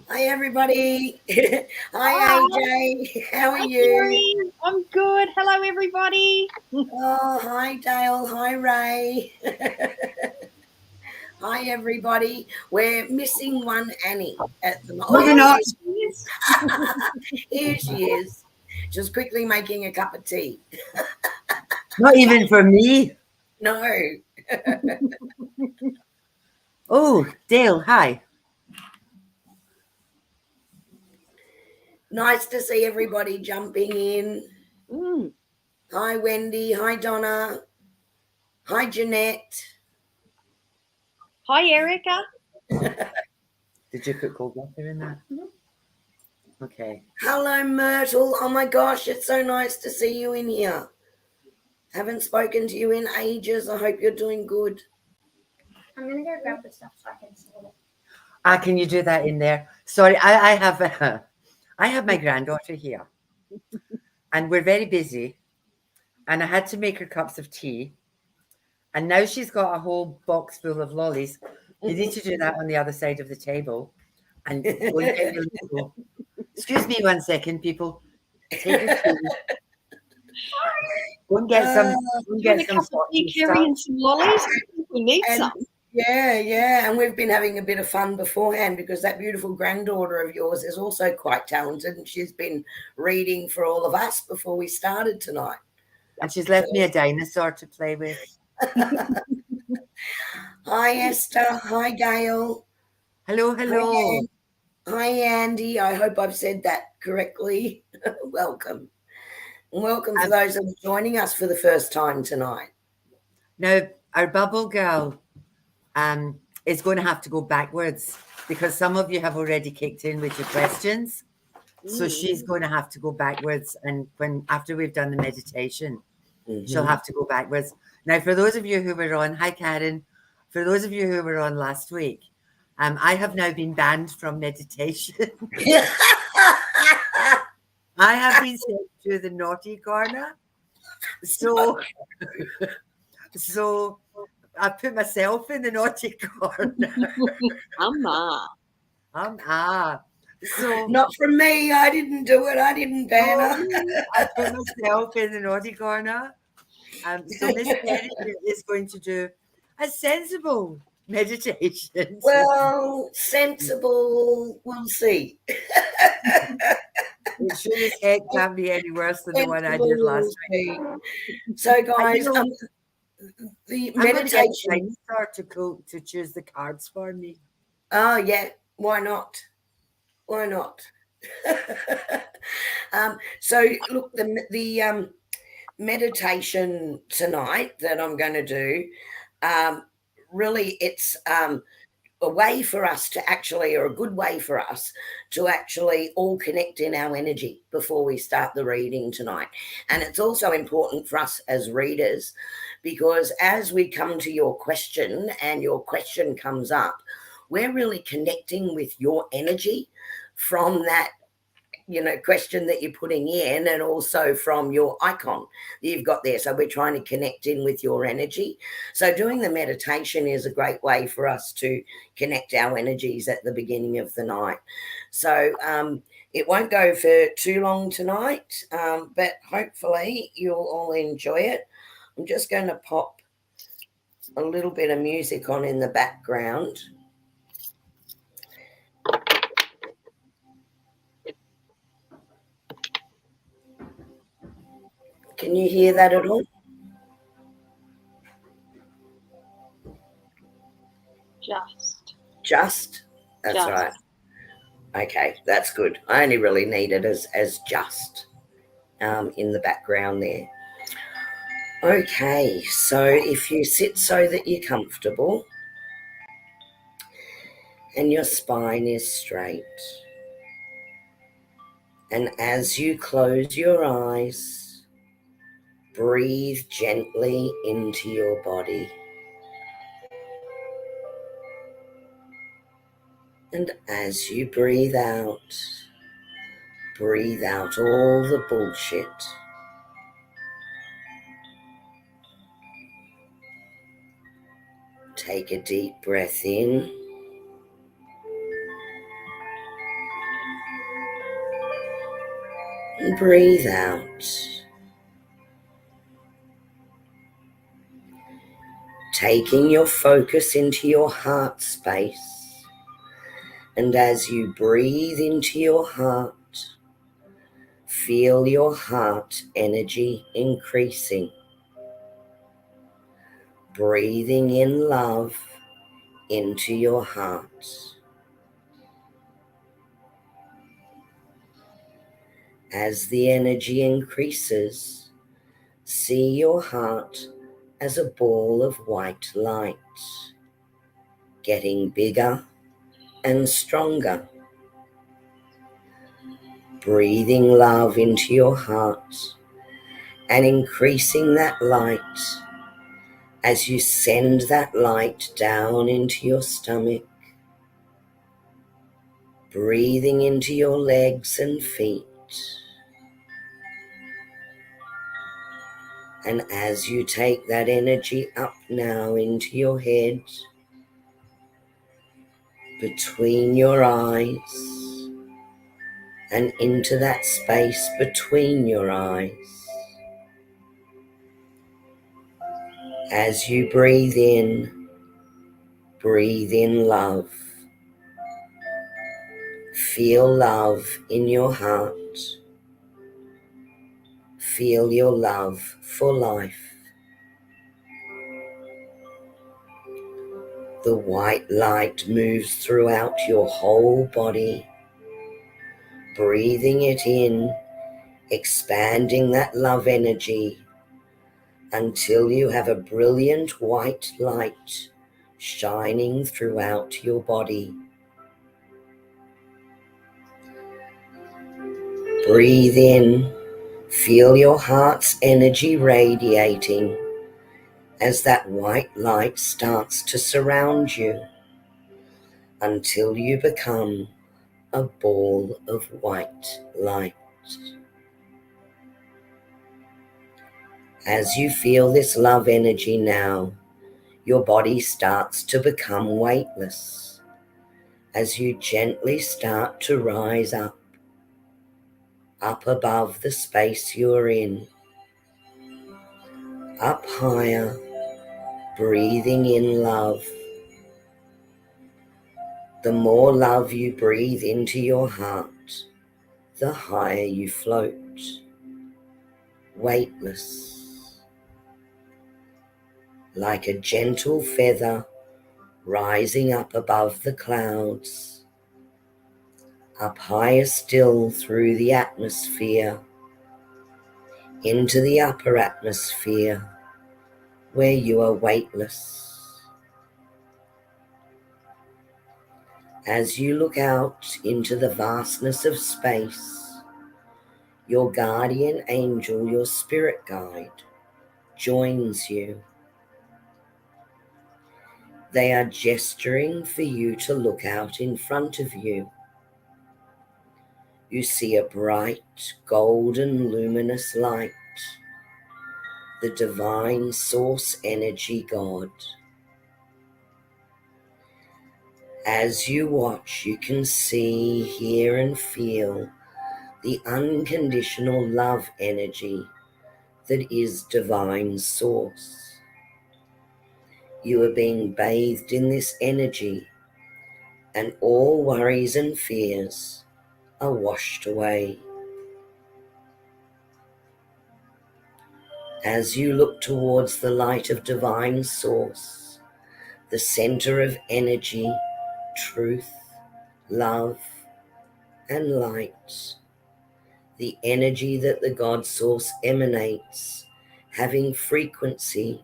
Hi, everybody. Hi, AJ. How are you? Kerrie. I'm good. Hello, everybody. Oh, hi, Dale. Hi, Ray. Hi, everybody. We're missing one Annie at the moment. No, you're not. Here she is. Just quickly making a cup of tea. Not even for me. No. Oh, Dale, hi. Nice to see everybody jumping in. Hi, Wendy. Hi, Donna. Hi, Jeanette. Hi, Erica. Did you put cold water in that? Okay. Hello, Myrtle. Oh, my gosh. It's so nice to see you in here. Haven't spoken to you in ages. I hope you're doing good. I'm going to go grab the stuff so I can sort it. Can you do that in there? Sorry, I have my granddaughter here. And we're very busy. And I had to make her cups of tea. And now she's got a whole box full of lollies. You need to do that on the other side of the table. And go and get your little... Excuse me 1 second, people. Take your tea. Go and get some. Go and get some Kerrie and some lollies. We need some. Yeah. And we've been having a bit of fun beforehand because that beautiful granddaughter of yours is also quite talented, and she's been reading for all of us before we started tonight. And she's left me a dinosaur to play with. Hi, Esther. Hi, Gail. Hello. Hi, Andy. I hope I've said that correctly. Welcome. And welcome to those that are joining us for the first time tonight. Now, our bubble girl is going to have to go backwards because some of you have already kicked in with your questions. So she's going to have to go backwards. And after we've done the meditation, she'll have to go backwards. Now, for those of you who were on, hi, Karen. For those of you who were on last week, I have now been banned from meditation. I have been sent to the naughty corner. So I put myself in the naughty corner. So not from me. I didn't do it. I didn't ban her. I put myself in the naughty corner. So Miss Kerrie is going to do a sensible meditation. Well, sensible, we'll see. It sure as heck can't be any worse than the one I did last week. So, guys, the meditation. Start to choose the cards for me. Oh yeah, why not? Why not? So look, the meditation tonight that I'm going to do, really, it's a way for us to actually, or a good way for us to actually all connect in our energy before we start the reading tonight. And it's also important for us as readers, because as we come to your question and your question comes up, we're really connecting with your energy from that question that you're putting in, and also from your icon that you've got there. So we're trying to connect in with your energy. So doing the meditation is a great way for us to connect our energies at the beginning of the night. So it won't go for too long tonight, but hopefully you'll all enjoy it. I'm just going to pop a little bit of music on in the background. Can you hear that at all? Just? That's just. Right. Okay, that's good. I only really need it as just in the background there. Okay, so if you sit so that you're comfortable and your spine is straight, and as you close your eyes, breathe gently into your body. And as you breathe out all the bullshit. Take a deep breath in. And breathe out. Taking your focus into your heart space. And as you breathe into your heart, feel your heart energy increasing. Breathing in love into your heart. As the energy increases, see your heart as a ball of white light, getting bigger and stronger. Breathing love into your heart and increasing that light as you send that light down into your stomach, breathing into your legs and feet. And as you take that energy up now into your head, between your eyes, and into that space between your eyes. As you breathe in love. Feel love in your heart. Feel your love for life. The white light moves throughout your whole body, breathing it in, expanding that love energy until you have a brilliant white light shining throughout your body. Breathe in, feel your heart's energy radiating as that white light starts to surround you until you become a ball of white light. As you feel this love energy now, your body starts to become weightless as you gently start to rise up above the space you're in, up higher, breathing in love. The more love you breathe into your heart, the higher you float, weightless, like a gentle feather rising up above the clouds, up higher still through the atmosphere, into the upper atmosphere, where you are weightless. As you look out into the vastness of space, your guardian angel, your spirit guide, joins you. They are gesturing for you to look out in front of you. You see a bright, golden, luminous light, the divine source energy God. As you watch, you can see, hear, and feel the unconditional love energy that is divine source. You are being bathed in this energy, and all worries and fears are washed away. As you look towards the light of divine source, the center of energy, truth, love, and light, the energy that the God source emanates, having frequency,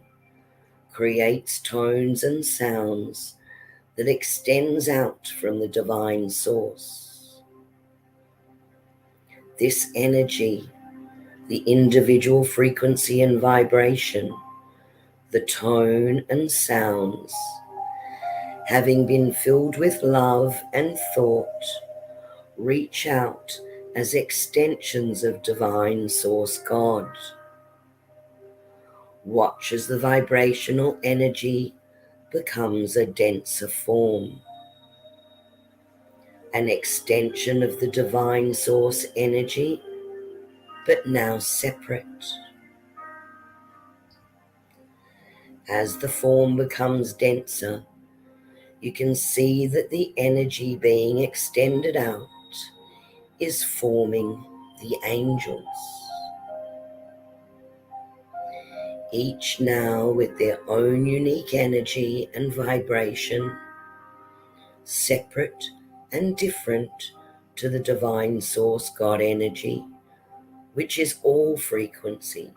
creates tones and sounds that extends out from the divine source. This energy, the individual frequency and vibration, the tone and sounds, having been filled with love and thought, reach out as extensions of divine source God. Watch as the vibrational energy becomes a denser form, an extension of the divine source energy, but now separate. As the form becomes denser, you can see that the energy being extended out is forming the angels, each now with their own unique energy and vibration, separate and different to the divine source God energy, which is all frequencies.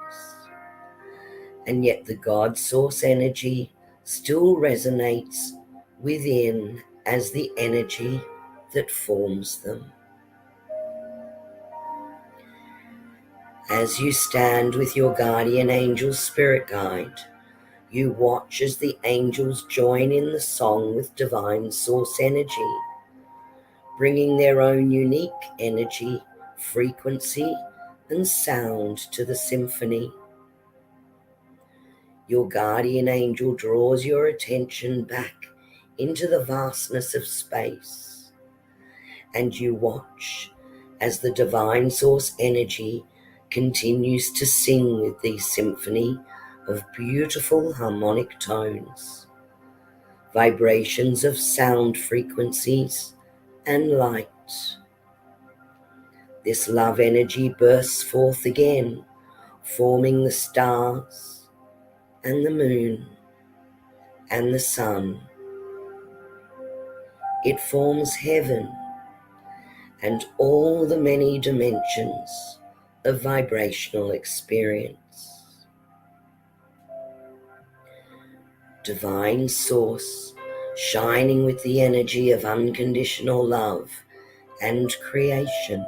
And yet the God source energy still resonates within as the energy that forms them. As you stand with your guardian angel spirit guide, you watch as the angels join in the song with divine source energy, bringing their own unique energy, frequency, and sound to the symphony. Your guardian angel draws your attention back into the vastness of space, and you watch as the divine source energy continues to sing with the symphony of beautiful harmonic tones, vibrations of sound frequencies and light. This love energy bursts forth again, forming the stars and the moon and the sun. It forms heaven and all the many dimensions of vibrational experience. Divine source, shining with the energy of unconditional love and creation,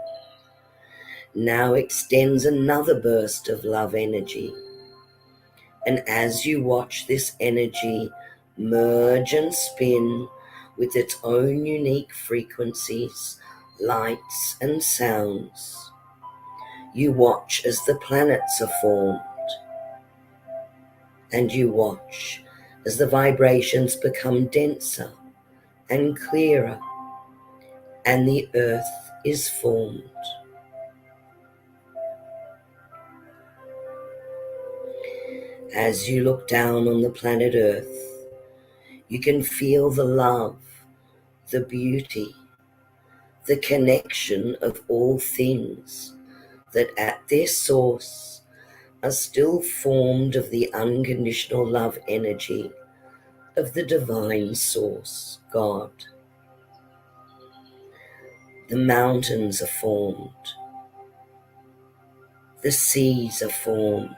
now extends another burst of love energy. And as you watch this energy merge and spin with its own unique frequencies, lights, and sounds, you watch as the planets are formed, and you watch as the vibrations become denser and clearer, and the earth is formed. As you look down on the planet Earth, you can feel the love, the beauty, the connection of all things that at their source are still formed of the unconditional love energy of the divine source, God. The mountains are formed. The seas are formed.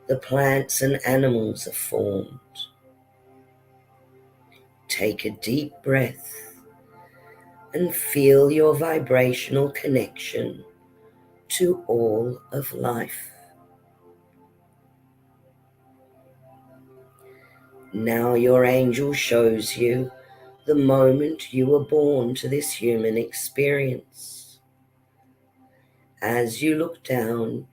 The plants and animals are formed. Take a deep breath and feel your vibrational connection to all of life. Now your angel shows you the moment you were born to this human experience. As you look down,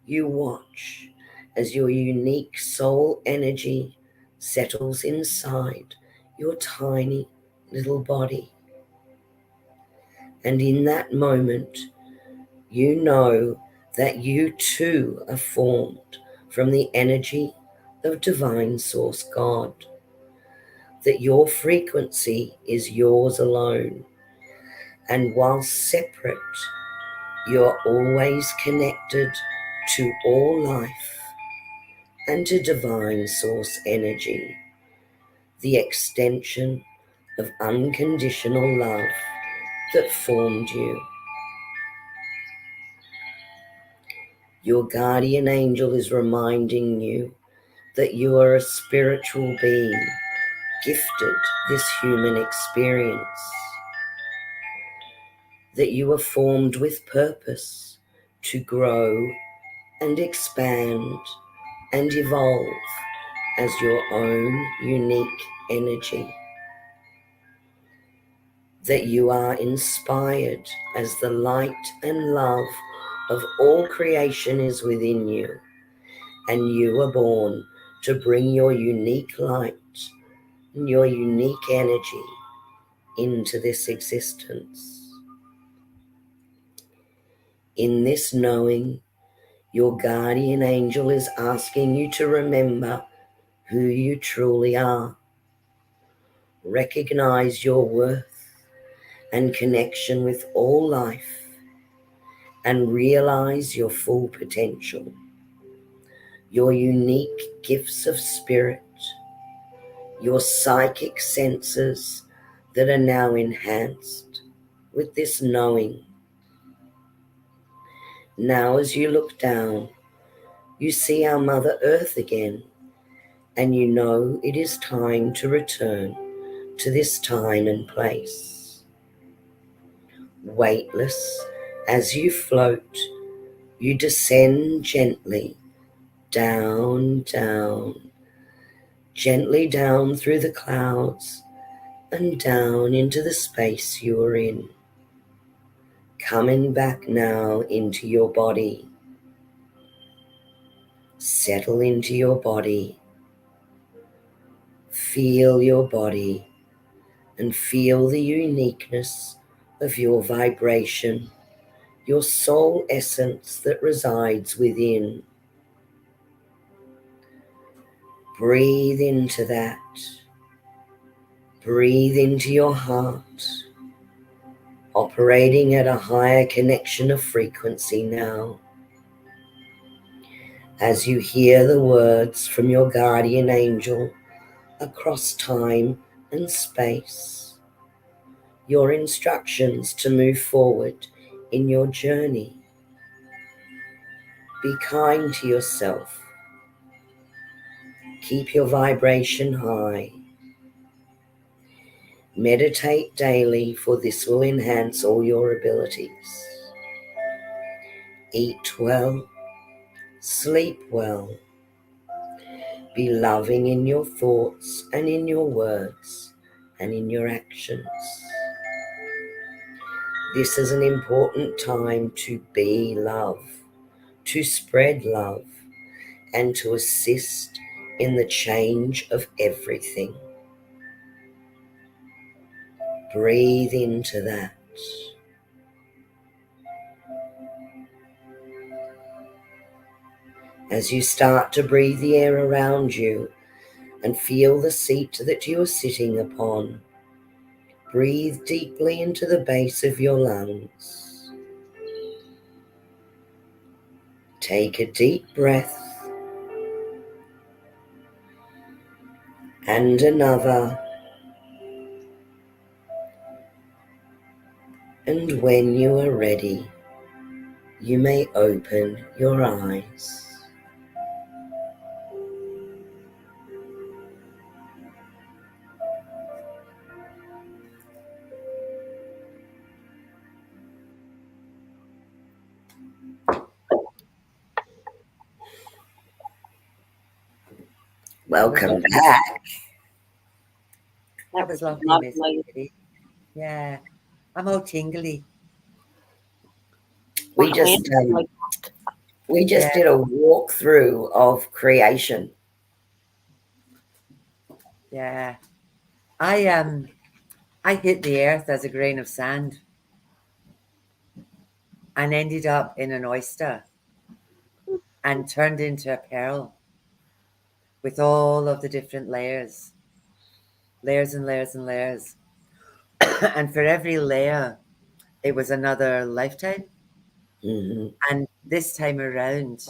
you watch as your unique soul energy settles inside your tiny little body. And in that moment, you know that you too are formed from the energy of Divine Source God, that your frequency is yours alone, and while separate, you're always connected to all life and to Divine Source energy, the extension of unconditional love that formed you. Your guardian angel is reminding you that you are a spiritual being gifted this human experience, that you are formed with purpose to grow and expand and evolve as your own unique energy, that you are inspired as the light and love of all creation is within you, and you are born to bring your unique light and your unique energy into this existence. In this knowing, your guardian angel is asking you to remember who you truly are. Recognize your worth and connection with all life, and realize your full potential, your unique gifts of spirit, your psychic senses that are now enhanced with this knowing. Now as you look down, you see our Mother Earth again, and you know it is time to return to this time and place. Weightless, as you float, you descend gently, down, gently down through the clouds and down into the space you are in. Coming back now into your body. Settle into your body. Feel your body and feel the uniqueness of your vibration, your soul essence that resides within. Breathe into that. Breathe into your heart, operating at a higher connection of frequency now. As you hear the words from your guardian angel across time and space, your instructions to move forward in your journey. Be kind to yourself. Keep your vibration high. Meditate daily, for this will enhance all your abilities. Eat well, sleep well. Be loving in your thoughts and in your words and in your actions. This is an important time to be love, to spread love, and to assist in the change of everything. Breathe into that. As you start to breathe the air around you and feel the seat that you are sitting upon, breathe deeply into the base of your lungs. Take a deep breath and another. And when you are ready, you may open your eyes. Welcome back. That was lovely, Miss Kerrie. Yeah, I'm all tingly. We just did a walkthrough of creation. Yeah, I hit the earth as a grain of sand and ended up in an oyster and turned into a pearl with all of the different layers and layers and layers. And for every layer, it was another lifetime. Mm-hmm. And this time around,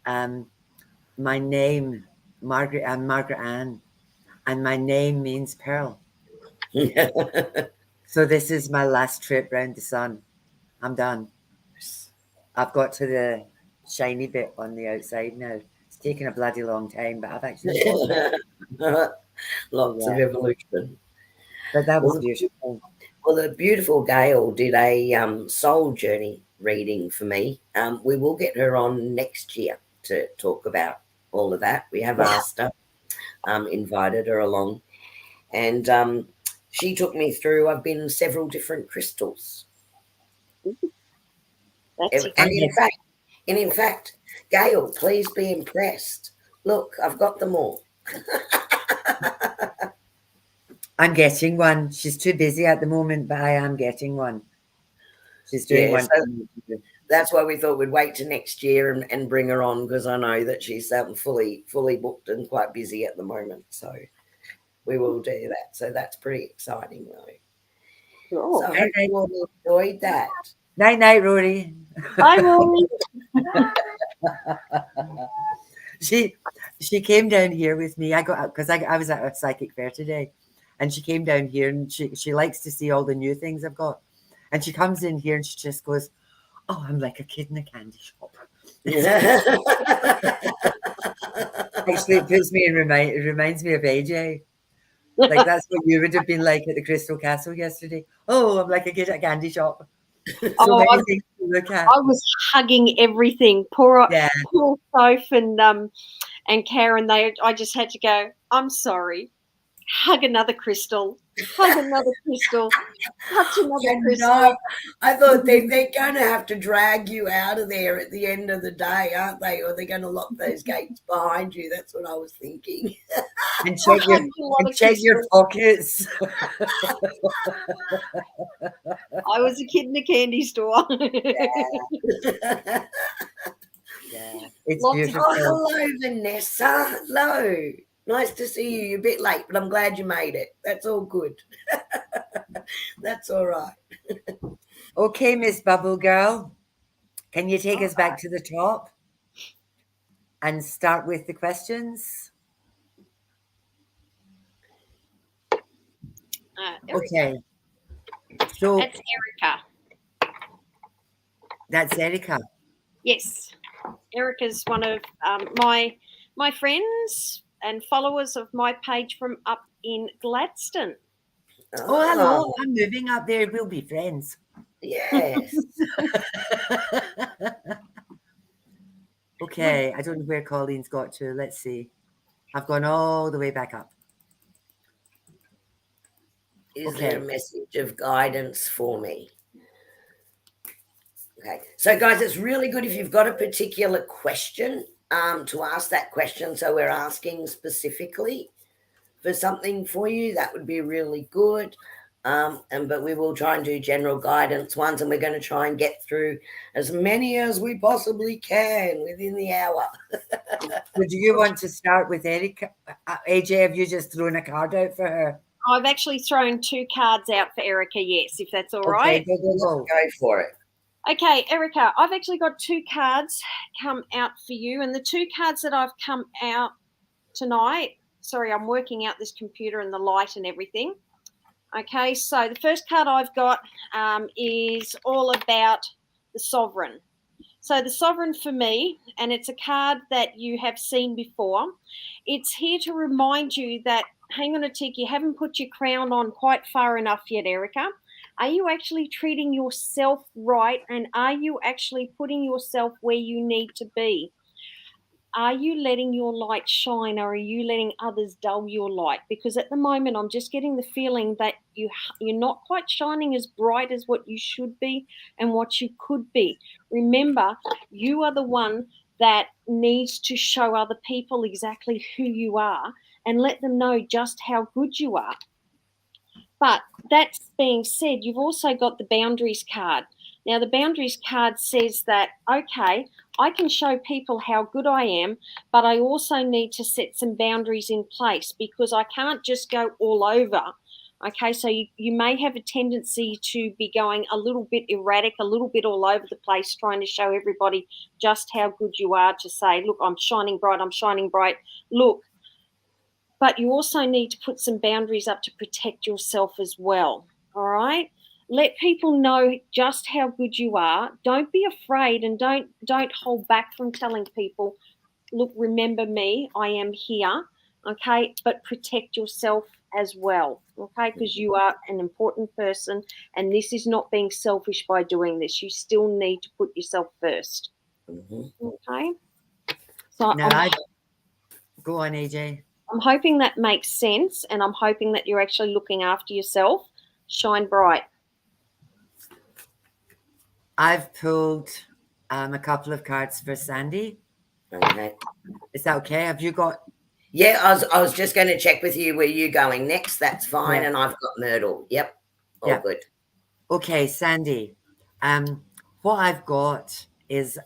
my name, Margaret, I'm Margaret Ann, and my name means pearl. So this is my last trip round the sun. I'm done. I've got to the shiny bit on the outside now. It's taken a bloody long time, but I've actually got it. Lots of evolution. But that was beautiful. Well, the beautiful Gail did a soul journey reading for me. We will get her on next year to talk about all of that. We have asked her, invited her along, and she took me through. I've been several different crystals, and in fact, Gail, please be impressed. Look, I've got them all. I'm getting one. She's too busy at the moment, but I am getting one. She's doing one. So that's why we thought we'd wait to next year and bring her on, because I know that she's fully booked and quite busy at the moment. So we will do that. So that's pretty exciting, though. Oh. So I hope you all enjoyed that. Night, night, Rory. Hi, Rory. She came down here with me. I got up because I was at a psychic fair today, and she came down here and she likes to see all the new things I've got. And she comes in here and she just goes, "Oh, I'm like a kid in a candy shop." Actually, it puts me in it reminds me of AJ. Like that's what you would have been like at the Crystal Castle yesterday. Oh, I'm like a kid at a candy shop. So many things to look at. I was hugging everything. Poor Soph and Karen. I just had to go, I'm sorry. Hug another crystal. Hug another crystal. Touch another crystal. No, I thought they're going to have to drag you out of there at the end of the day, aren't they? Or they're going to lock those gates behind you. That's what I was thinking. And check your pockets. I was a kid in a candy store. Yeah, it's beautiful. Oh, hello, Vanessa. Hello. Nice to see you. You're a bit late, but I'm glad you made it. That's all good. That's all right. Okay, Miss Bubble Girl, can you take us back to the top and start with the questions? Okay. So that's Erica. That's Erica. Yes, Erica's one of my friends and followers of my page from up in Gladstone. Oh, hello. I'm moving up there. We'll be friends. Yes. Okay. I don't know where Colleen's got to. Let's see. I've gone all the way back up. Is there a message of guidance for me? Okay. So, guys, it's really good if you've got a particular question to ask that question. So we're asking specifically for something for you. That would be really good. But we will try and do general guidance ones, and we're going to try and get through as many as we possibly can within the hour. So do you want to start with Erica? AJ, have you just thrown a card out for her? I've actually thrown 2 cards out for Erica, yes, if that's all right. Go for it. Okay, Erica, I've actually got 2 cards come out for you, and the 2 cards that I've come out tonight, sorry, I'm working out this computer and the light and everything. Okay, so the first card I've got is all about the Sovereign. So the Sovereign for me, and it's a card that you have seen before, it's here to remind you that, hang on a tick, you haven't put your crown on quite far enough yet, Erica. Are you actually treating yourself right? And are you actually putting yourself where you need to be? Are you letting your light shine, or are you letting others dull your light? Because at the moment, I'm just getting the feeling that you're not quite shining as bright as what you should be and what you could be. Remember, you are the one that needs to show other people exactly who you are and let them know just how good you are. But that being said, you've also got the boundaries card. Now, the boundaries card says that, okay, I can show people how good I am, but I also need to set some boundaries in place because I can't just go all over. Okay, so you may have a tendency to be going a little bit erratic, a little bit all over the place, trying to show everybody just how good you are, to say, look, I'm shining bright, I'm shining bright. Look, but you also need to put some boundaries up to protect yourself as well. All right. Let people know just how good you are. Don't be afraid, and don't hold back from telling people, look, remember me, I am here. Okay. But protect yourself as well. Okay. Because you are an important person, and this is not being selfish by doing this. You still need to put yourself first. Okay. So Now, go on, AJ. I'm hoping that makes sense, and I'm hoping that you're actually looking after yourself. Shine bright. I've pulled a couple of cards for Sandy. Okay. Is that okay? Have you got? Yeah, I was just going to check with you where you're going next. That's fine. Yeah. And I've got Myrtle. Yep. All Yeah. good. Okay, Sandy. What I've got is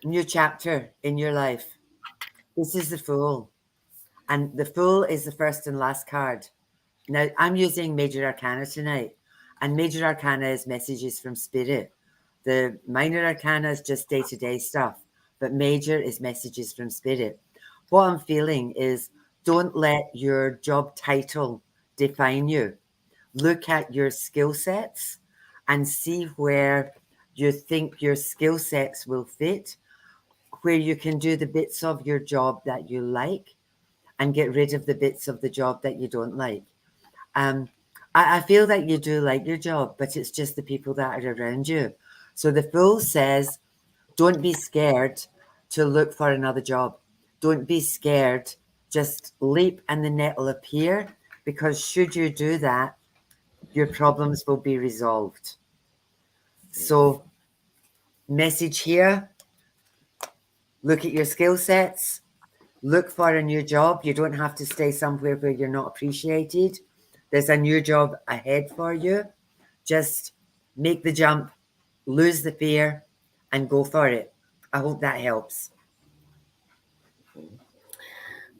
new chapter in your life. This is the Fool, and the Fool is the first and last card. Now, I'm using Major Arcana tonight, and Major Arcana is messages from Spirit. The Minor Arcana is just day-to-day stuff, but Major is messages from Spirit. What I'm feeling is, don't let your job title define you. Look at your skill sets and see where you think your skill sets will fit, where you can do the bits of your job that you like and get rid of the bits of the job that you don't like. I feel that you do like your job, but it's just the people that are around you. So the Fool says, don't be scared to look for another job. Don't be scared. Just leap and the net will appear, because should you do that, your problems will be resolved. So, message here, look at your skill sets, look for a new job. You don't have to stay somewhere where you're not appreciated. There's a new job ahead for you. Just make the jump, lose the fear, and go for it. I hope that helps.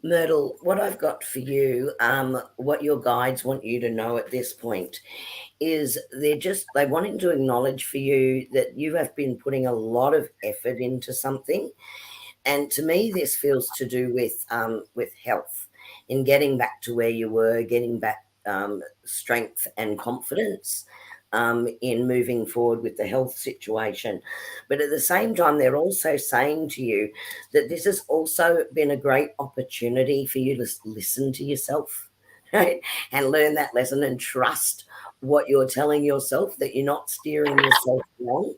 Myrtle, what I've got for you, what your guides want you to know at this point is they wanting to acknowledge for you that you have been putting a lot of effort into something. And to me, this feels to do with health, in getting back to where you were, getting back strength and confidence in moving forward with the health situation. But at the same time, they're also saying to you that this has also been a great opportunity for you to listen to yourself, right? And learn that lesson and trust what you're telling yourself, that you're not steering yourself wrong.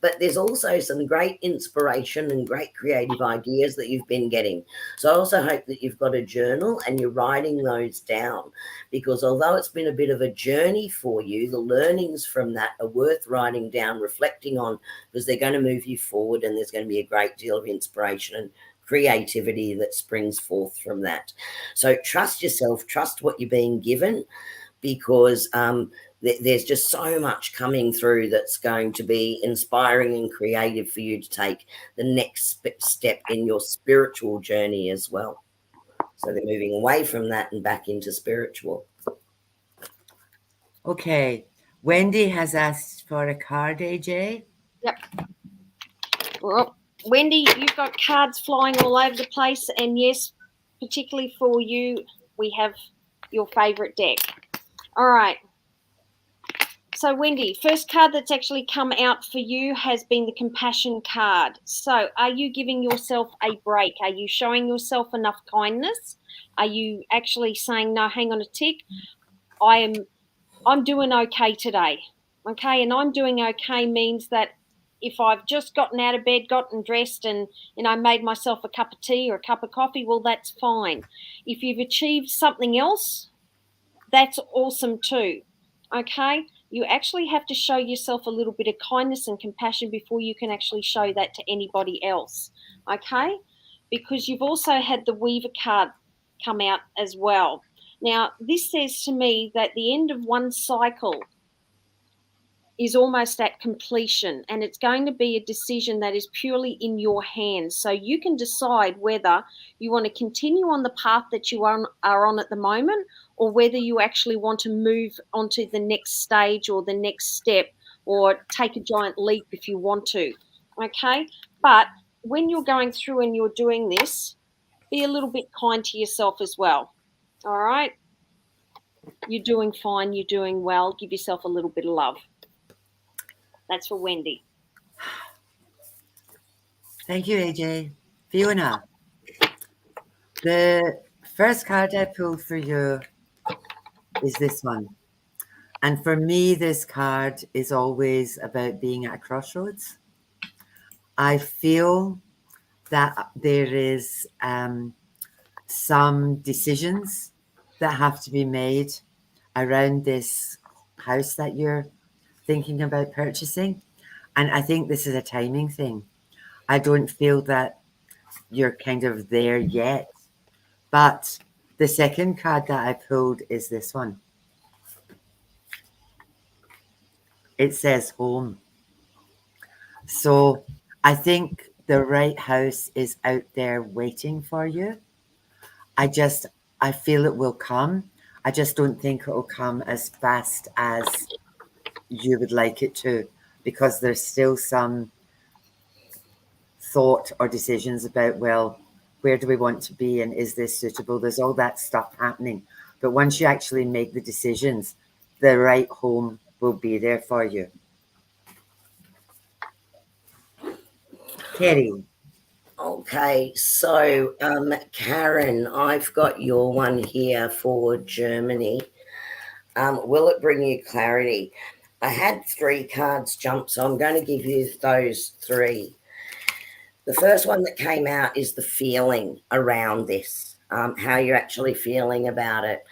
But there's also some great inspiration and great creative ideas that you've been getting. So I also hope that you've got a journal and you're writing those down, because although it's been a bit of a journey for you, the learnings from that are worth writing down, reflecting on, because they're going to move you forward, and there's going to be a great deal of inspiration and creativity that springs forth from that. So trust yourself, trust what you're being given, because there's just so much coming through that's going to be inspiring and creative for you to take the next step in your spiritual journey as well. So they're moving away from that and back into spiritual. Okay. Wendy has asked for a card, AJ. Yep. Well, Wendy, you've got cards flying all over the place, and yes, particularly for you, we have your favourite deck. All right. So, Wendy, first card that's actually come out for you has been the compassion card. So, are you giving yourself a break? Are you showing yourself enough kindness? Are you actually saying, no, hang on a tick, I'm doing okay today. Okay, and I'm doing okay means that if I've just gotten out of bed, gotten dressed, and made myself a cup of tea or a cup of coffee, well, that's fine. If you've achieved something else, that's awesome too. Okay, you actually have to show yourself a little bit of kindness and compassion before you can actually show that to anybody else. Okay, because you've also had the Weaver card come out as well. Now, this says to me that the end of one cycle is almost at completion, and it's going to be a decision that is purely in your hands. So you can decide whether you want to continue on the path that you are on at the moment, or whether you actually want to move on to the next stage or the next step, or take a giant leap if you want to. Okay, but when you're going through and you're doing this, be a little bit kind to yourself as well. All right, you're doing fine, you're doing well. Give yourself a little bit of love. That's for Wendy. Thank you, AJ. Fiona, the first card I pulled for you is this one. And for me, this card is always about being at a crossroads. I feel that there is some decisions that have to be made around this house that you're thinking about purchasing. And I think this is a timing thing. I don't feel that you're kind of there yet. But the second card that I pulled is this one. It says home. So I think the right house is out there waiting for you. I feel it will come. I just don't think it will come as fast as you would like it to, because there's still some thought or decisions about, well, where do we want to be and is this suitable? There's all that stuff happening. But once you actually make the decisions, the right home will be there for you. Kerrie. Okay, so Karen, I've got your one here for Germany. Will it bring you clarity? I had 3 cards jump, so I'm going to give you those 3. The first one that came out is the feeling around this, how you're actually feeling about it.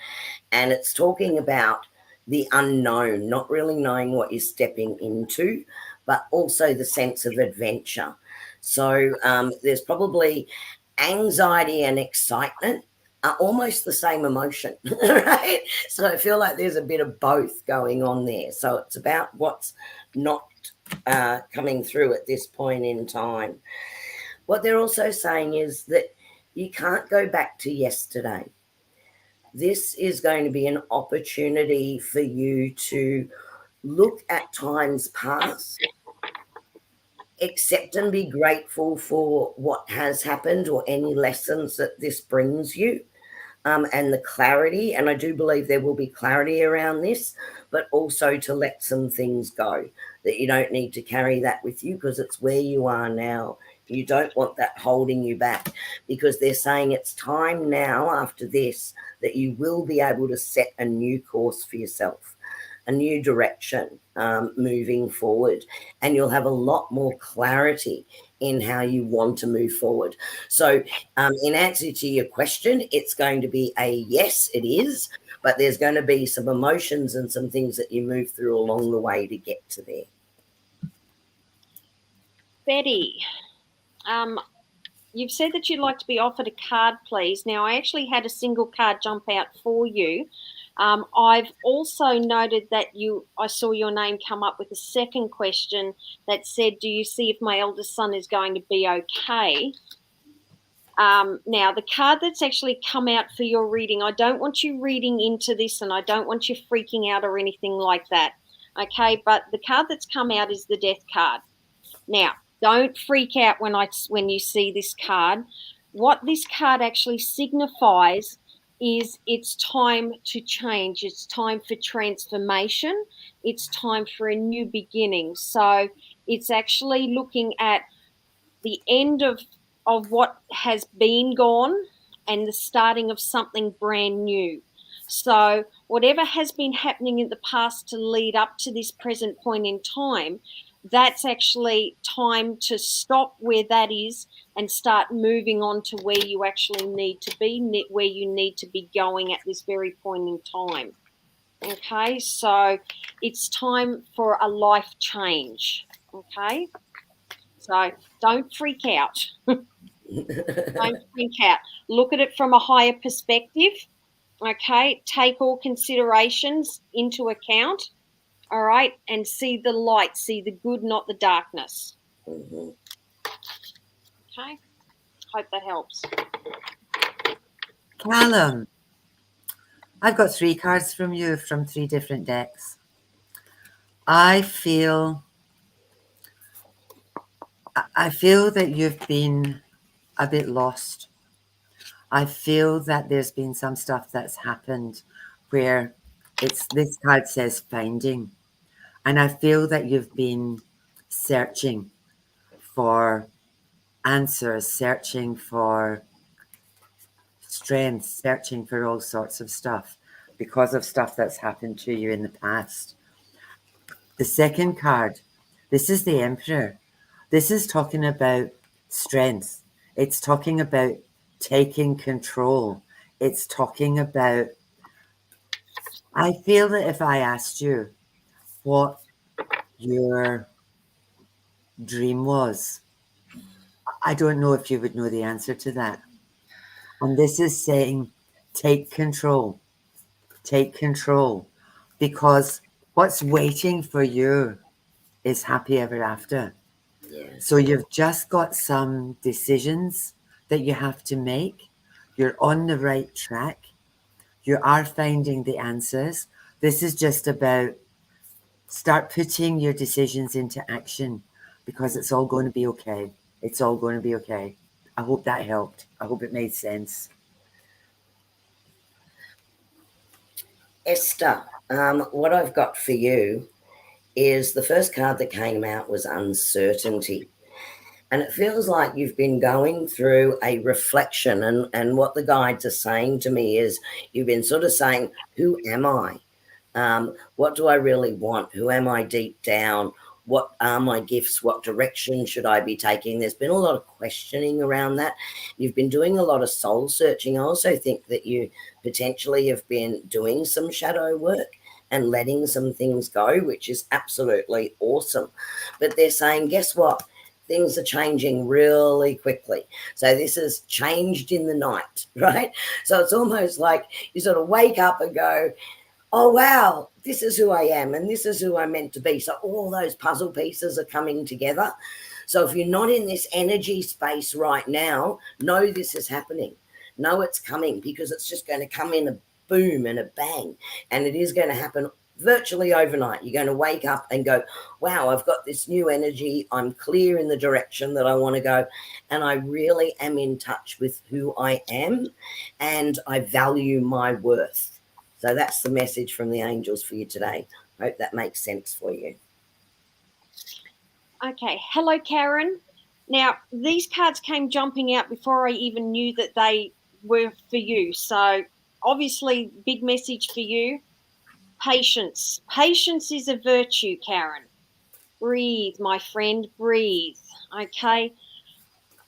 And it's talking about the unknown, not really knowing what you're stepping into, but also the sense of adventure. So there's probably anxiety and excitement are almost the same emotion, right? So I feel like there's a bit of both going on there. So it's about what's not coming through at this point in time. What they're also saying is that you can't go back to yesterday. This is going to be an opportunity for you to look at times past, accept and be grateful for what has happened or any lessons that this brings you, and the clarity. And I do believe there will be clarity around this, but also to let some things go, that you don't need to carry that with you because it's where you are now. You don't want that holding you back, because they're saying it's time now after this that you will be able to set a new course for yourself, a new direction moving forward, and you'll have a lot more clarity in how you want to move forward. So in answer to your question, it's going to be a yes, it is, but there's going to be some emotions and some things that you move through along the way to get to there. Betty, you've said that you'd like to be offered a card, please. Now, I actually had a single card jump out for you. I've also noted that I saw your name come up with a second question that said, do you see if my eldest son is going to be okay? Now, the card that's actually come out for your reading, I don't want you reading into this, and I don't want you freaking out or anything like that, okay? But the card that's come out is the Death card. Now, don't freak out when you see this card. What this card actually signifies is it's time to change. It's time for transformation. It's time for a new beginning. So it's actually looking at the end of what has been gone and the starting of something brand new. So whatever has been happening in the past to lead up to this present point in time, that's actually time to stop where that is and start moving on to where you actually need to be, where you need to be going at this very point in time. Okay, so it's time for a life change. Okay, so don't freak out. Don't freak out. Look at it from a higher perspective. Okay, take all considerations into account. All right, and see the light, see the good, not the darkness. Mm-hmm. Okay, hope that helps. Callum, I've got 3 cards from you from 3 different decks. I feel that you've been a bit lost. I feel that there's been some stuff that's happened where this card says finding. And I feel that you've been searching for answers, searching for strength, searching for all sorts of stuff because of stuff that's happened to you in the past. The second card, this is the Emperor. This is talking about strength. It's talking about taking control. It's talking about, I feel that if I asked you what your dream was, I don't know if you would know the answer to that. And this is saying, take control. Take control. Because what's waiting for you is happy ever after. Yes. So you've just got some decisions that you have to make. You're on the right track. You are finding the answers. This is just about start putting your decisions into action because it's all going to be okay. It's all going to be okay. I hope that helped. I hope it made sense. Esther, what I've got for you is the first card that came out was uncertainty. And it feels like you've been going through a reflection. And what the guides are saying to me is you've been sort of saying, who am I? What do I really want? Who am I deep down? What are my gifts? What direction should I be taking? There's been a lot of questioning around that. You've been doing a lot of soul searching. I also think that you potentially have been doing some shadow work and letting some things go, which is absolutely awesome. But they're saying, guess what? Things are changing really quickly. So this is changed in the night, right? So it's almost like you sort of wake up and go, oh, wow, this is who I am and this is who I'm meant to be. So all those puzzle pieces are coming together. So if you're not in this energy space right now, know this is happening. Know it's coming because it's just going to come in a boom and a bang. And it is going to happen virtually overnight. You're going to wake up and go, wow, I've got this new energy. I'm clear in the direction that I want to go. And I really am in touch with who I am and I value my worth. So that's the message from the angels for you today. Hope that makes sense for you. Okay. Hello, Karen. Now, these cards came jumping out before I even knew that they were for you. So obviously, big message for you. Patience. Patience is a virtue, Karen. Breathe, my friend, breathe. Okay.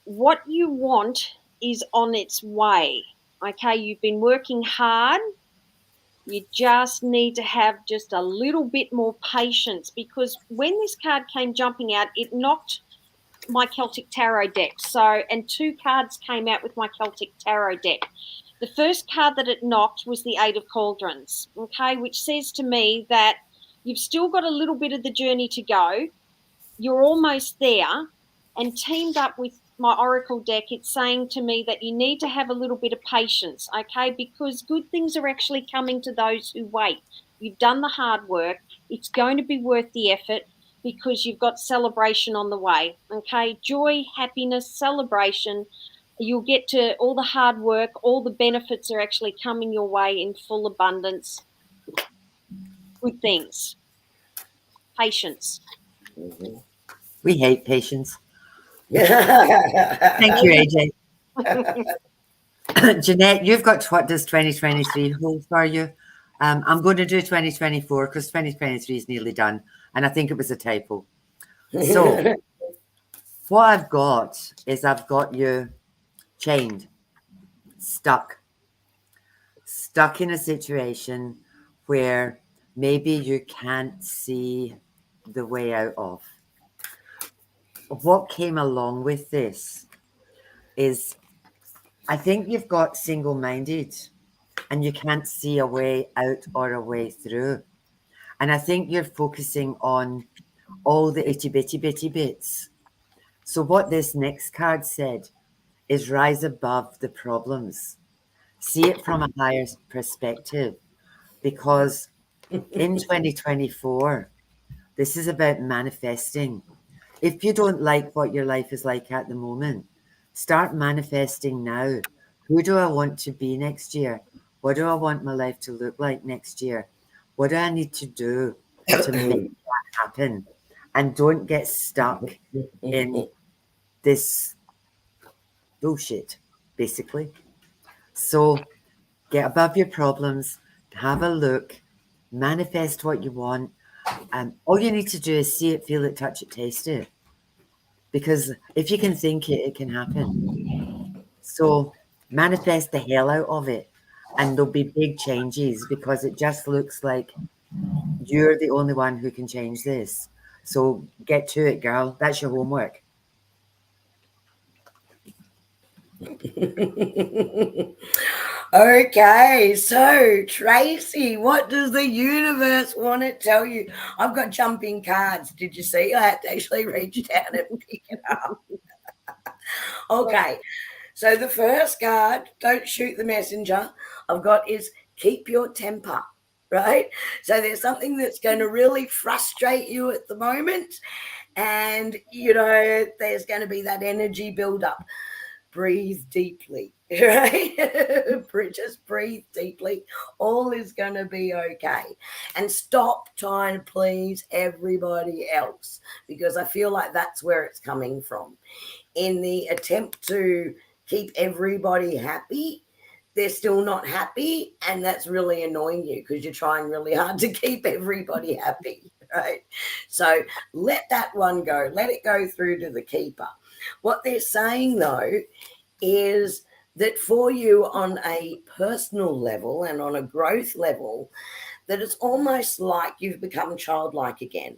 What you want is on its way. Okay. You've been working hard. You just need to have just a little bit more patience because when this card came jumping out, it knocked my Celtic Tarot deck. So, and 2 cards came out with my Celtic Tarot deck. The first card that it knocked was the 8 of Cauldrons, okay, which says to me that you've still got a little bit of the journey to go. You're almost there. And teamed up with my Oracle deck, it's saying to me that you need to have a little bit of patience, okay, because good things are actually coming to those who wait. You've done the hard work. It's going to be worth the effort because you've got celebration on the way, okay? Joy, happiness, celebration. You'll get to all the hard work. All the benefits are actually coming your way in full abundance. Good things. Patience. Mm-hmm. We hate patience. Yeah. Thank you, AJ. Jeanette, you've got what does 2023 hold for you? I'm going to do 2024 because 2023 is nearly done. And I think it was a typo. So what I've got is I've got you chained, stuck in a situation where maybe you can't see the way out of. What came along with this is I think you've got single-minded and you can't see a way out or a way through. And I think you're focusing on all the itty-bitty bits. So what this next card said is rise above the problems. See it from a higher perspective, because in 2024, this is about manifesting. If you don't like what your life is like at the moment, start manifesting now. Who do I want to be next year? What do I want my life to look like next year? What do I need to do to make that happen? And don't get stuck in this bullshit, basically. So get above your problems, have a look, manifest what you want. All you need to do is see it, feel it, touch it, taste it. Because if you can think it, it can happen. So manifest the hell out of it. And there'll be big changes because it just looks like you're the only one who can change this. So get to it, girl. That's your homework. Okay, so Tracy, what does the universe want to tell you? I've got jumping cards. Did you see? I had to actually reach down and pick it up. Okay, so the first card, don't shoot the messenger, I've got is keep your temper, right? So there's something that's going to really frustrate you at the moment. And, there's going to be that energy buildup. Breathe deeply, right? Just breathe deeply. All is going to be okay. And stop trying to please everybody else, because I feel like that's where it's coming from. In the attempt to keep everybody happy, they're still not happy, and that's really annoying you because you're trying really hard to keep everybody happy, right? So let that one go. Let it go through to the keeper. What they're saying, though, is that for you on a personal level and on a growth level, that it's almost like you've become childlike again,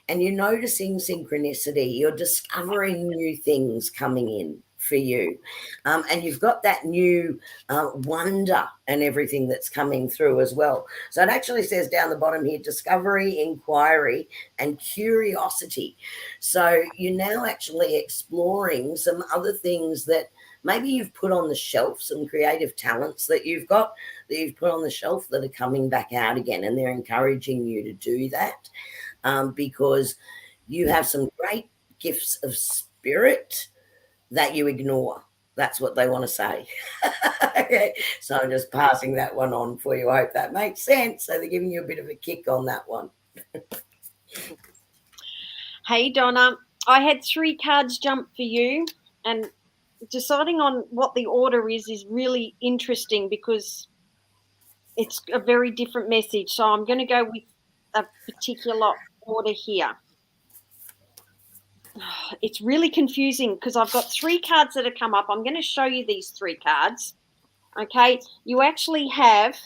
and you're noticing synchronicity. You're discovering new things coming in for you, and you've got that new wonder and everything that's coming through as well. So it actually says down the bottom here, discovery, inquiry, and curiosity. So you're now actually exploring some other things that maybe you've put on the shelf, some creative talents that you've got that you've put on the shelf that are coming back out again, and they're encouraging you to do that, because you have some great gifts of spirit that you ignore. That's what they want to say. Okay. So I'm just passing that one on for you. I hope that makes sense. So they're giving you a bit of a kick on that one. Hey, Donna, I had 3 cards jump for you, and deciding on what the order is really interesting because it's a very different message. So I'm going to go with a particular order here. It's really confusing because I've got 3 cards that have come up. I'm going to show you these 3 cards. Okay, you actually have,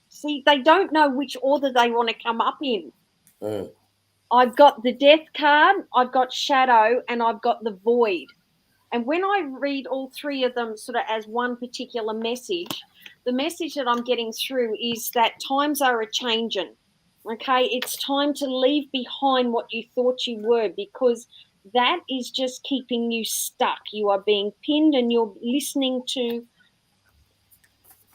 see, they don't know which order they want to come up in. I've got the Death card, I've got Shadow, and I've got the Void. And when I read all 3 of them sort of as one particular message, the message that I'm getting through is that times are a-changing. Okay, it's time to leave behind what you thought you were, because that is just keeping you stuck. You are being pinned and you're listening to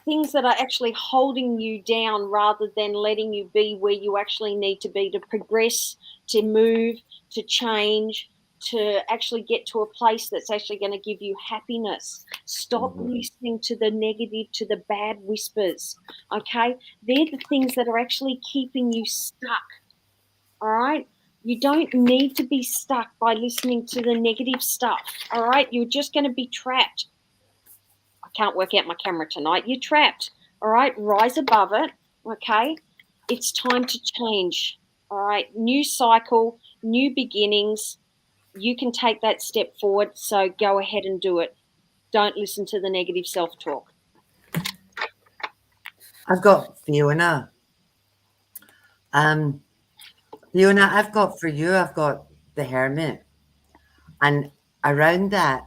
things that are actually holding you down rather than letting you be where you actually need to be to progress, to move, to change, to actually get to a place that's actually going to give you happiness. Stop listening to the negative, to the bad whispers, okay? They're the things that are actually keeping you stuck, all right? You don't need to be stuck by listening to the negative stuff, all right? You're just going to be trapped. I can't work out my camera tonight. You're trapped, all right? Rise above it. okay? It's time to change, all right? New cycle, new beginnings. You can take that step forward, so go ahead and do it. Don't listen to the negative self-talk. I've got Fiona. Fiona, I've got for you, I've got the Hermit. And around that,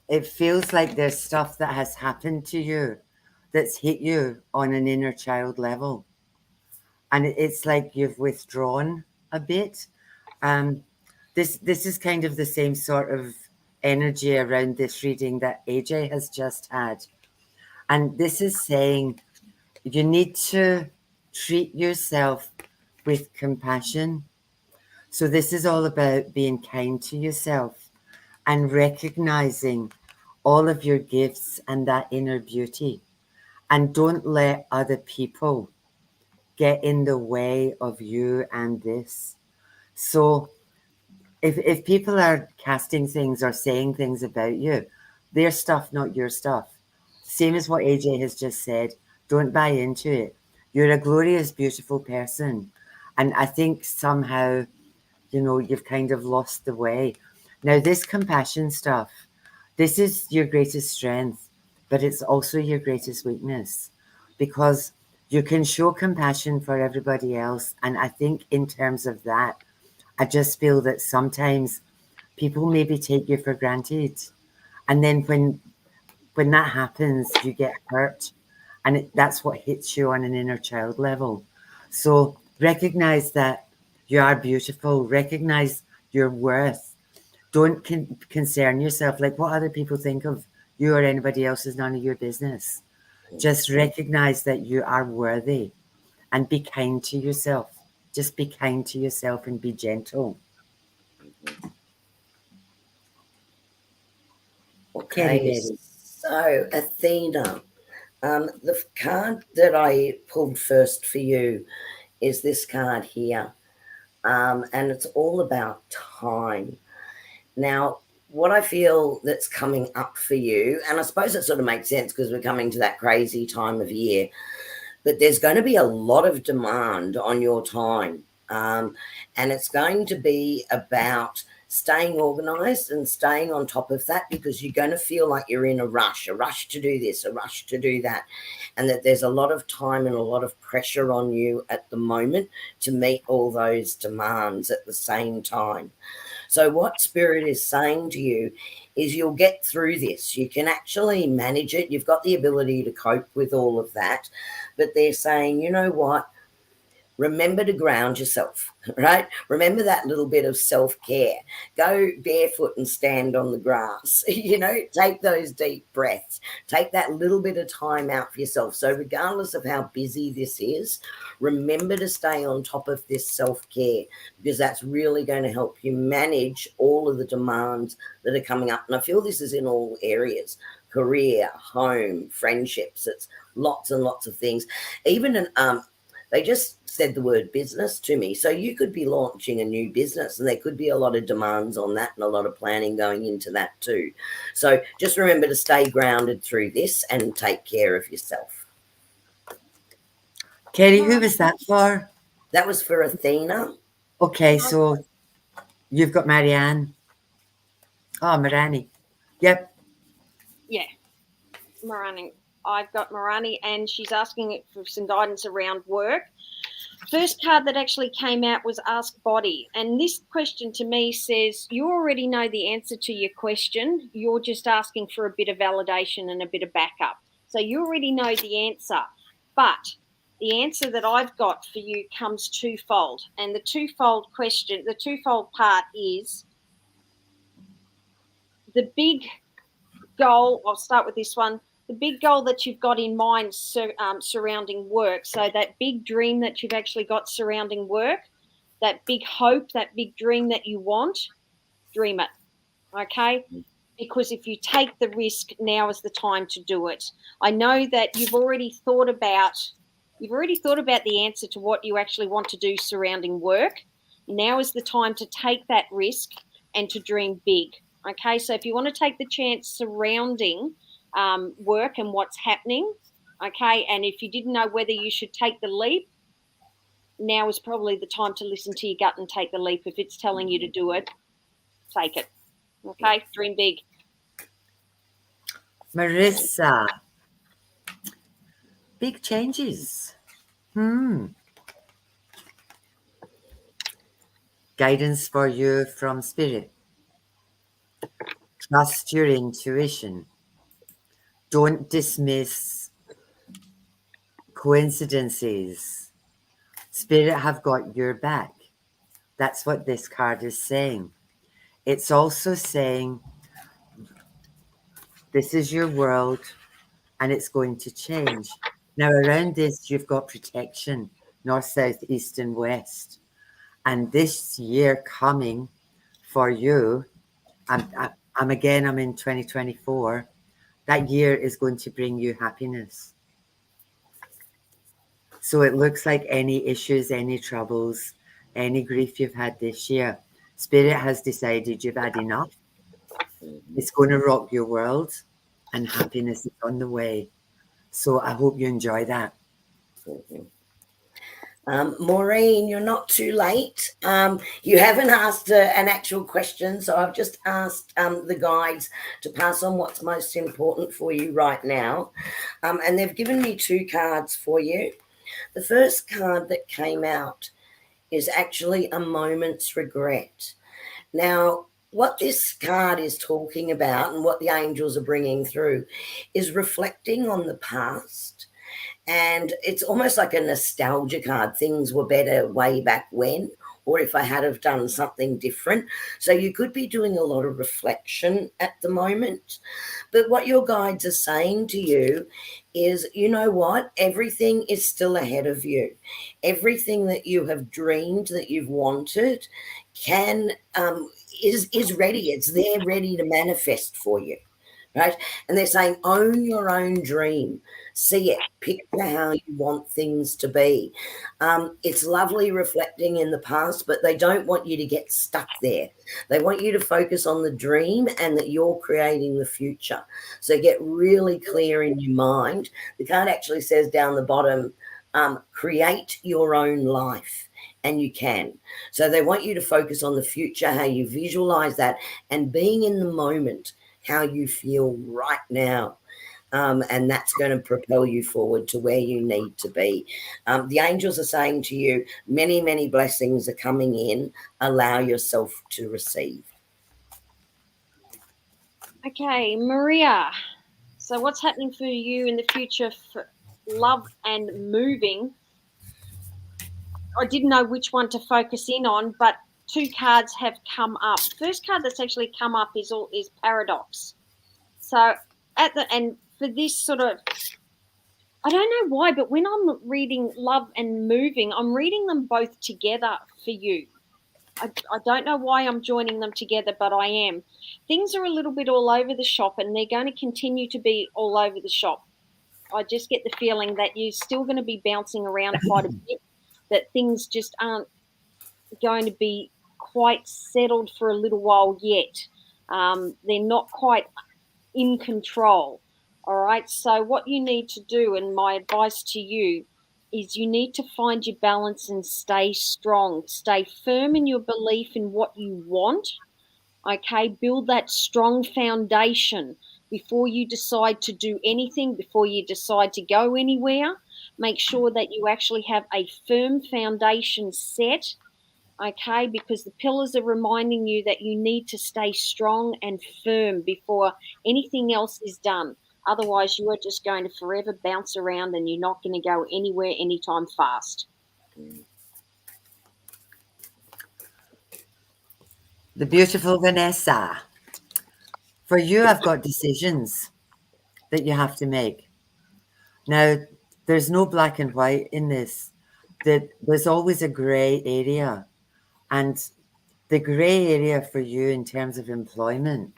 it feels like there's stuff that has happened to you that's hit you on an inner child level. And it's like you've withdrawn a bit. This is kind of the same sort of energy around this reading that AJ has just had. And this is saying you need to treat yourself with compassion. So this is all about being kind to yourself and recognizing all of your gifts and that inner beauty. And don't let other people get in the way of you and this. So if people are casting things or saying things about you, their stuff, not your stuff. Same as what AJ has just said. Don't buy into it. You're a glorious, beautiful person. And I think somehow, you've kind of lost the way. Now, this compassion stuff, this is your greatest strength, but it's also your greatest weakness because you can show compassion for everybody else. And I think in terms of that, I just feel that sometimes people maybe take you for granted. And then when that happens, you get hurt. And that's what hits you on an inner child level. So recognize that you are beautiful. Recognize your worth. Don't concern yourself like what other people think of you or anybody else is none of your business. Just recognize that you are worthy and be kind to yourself. Just be kind to yourself and be gentle. Okay, so Athena, the card that I pulled first for you is this card here, and it's all about time. Now, what I feel that's coming up for you, and I suppose it sort of makes sense because we're coming to that crazy time of year, but there's going to be a lot of demand on your time, and it's going to be about staying organized and staying on top of that because you're going to feel like you're in a rush to do this, a rush to do that, and that there's a lot of time and a lot of pressure on you at the moment to meet all those demands at the same time. So what Spirit is saying to you is you'll get through this. You can actually manage it. You've got the ability to cope with all of that. But they're saying, you know what? Remember to ground yourself, right? Remember that little bit of self-care. Go barefoot and stand on the grass. Take those deep breaths. Take that little bit of time out for yourself. So regardless of how busy this is, remember to stay on top of this self-care because that's really going to help you manage all of the demands that are coming up. And I feel this is in all areas: career, home, friendships. It's lots and lots of things. Even they just said the word business to me. So you could be launching a new business and there could be a lot of demands on that and a lot of planning going into that too. So just remember to stay grounded through this and take care of yourself. Kerrie, who was that for? That was for Athena. Okay, so you've got Marianne. Oh, Marani. Yep. Yeah, Marani. I've got Marani, and she's asking for some guidance around work. First card that actually came out was Ask Body. And this question to me says, you already know the answer to your question. You're just asking for a bit of validation and a bit of backup. So you already know the answer. But the answer that I've got for you comes twofold. And the twofold part is the big goal. I'll start with this one. The big goal that you've got in mind surrounding work. So that big dream that you've actually got surrounding work, that big hope, that big dream that you want, dream it, okay? Because if you take the risk, now is the time to do it. I know that you've already thought about the answer to what you actually want to do surrounding work. Now is the time to take that risk and to dream big. Okay, so if you want to take the chance surrounding work and what's happening, Okay, and if you didn't know whether you should take the leap, now is probably the time to listen to your gut and take the leap. If it's telling you to do it, take it. Okay, dream big. Marissa, big changes. Guidance for you from spirit. Trust your intuition. Don't dismiss coincidences. Spirit have got your back. That's what this card is saying. It's also saying this is your world and it's going to change. Now, around this, you've got protection, north, south, east, and west. And this year coming for you, I'm in 2024. That year is going to bring you happiness. So it looks like any issues, any troubles, any grief you've had this year, Spirit has decided you've had enough. It's going to rock your world and happiness is on the way. So I hope you enjoy that. Maureen, you're not too late. You haven't asked an actual question, so I've just asked the guides to pass on what's most important for you right now. And they've given me 2 cards for you. The first card that came out is actually a moment's regret. Now, what this card is talking about and what the angels are bringing through is reflecting on the past. And it's almost like a nostalgia card. Things were better way back when, or if I had have done something different. So you could be doing a lot of reflection at the moment. But what your guides are saying to you is, you know what? Everything is still ahead of you. Everything that you have dreamed, that you've wanted, is ready. It's there, ready to manifest for you. Right? And they're saying, own your own dream. See it. Picture how you want things to be. It's lovely reflecting in the past, but they don't want you to get stuck there. They want you to focus on the dream and that you're creating the future. So get really clear in your mind. The card actually says down the bottom, create your own life. And you can. So they want you to focus on the future, how you visualize that, and being in the moment, how you feel right now. And that's going to propel you forward to where you need to be. The angels are saying to you, many, many blessings are coming in. Allow yourself to receive. Okay, Maria. So what's happening for you in the future for love and moving? I didn't know which one to focus in on, but 2 cards have come up. First card that's actually come up is paradox. So and for this sort of, I don't know why, but when I'm reading love and moving, I'm reading them both together for you. I don't know why I'm joining them together, but I am. Things are a little bit all over the shop, and they're going to continue to be all over the shop. I just get the feeling that you're still going to be bouncing around quite a bit, that things just aren't going to be quite settled for a little while yet. They're not quite in control. All right. So what you need to do, and my advice to you, is you need to find your balance and stay strong. Stay firm in your belief in what you want. Okay. Build that strong foundation before you decide to do anything, before you decide to go anywhere. Make sure that you actually have a firm foundation set. Okay, because the pillars are reminding you that you need to stay strong and firm before anything else is done. Otherwise, you are just going to forever bounce around and you're not going to go anywhere anytime fast. The beautiful Vanessa. For you, I've got decisions that you have to make. Now, there's no black and white in this. There's always a gray area. And the gray area for you in terms of employment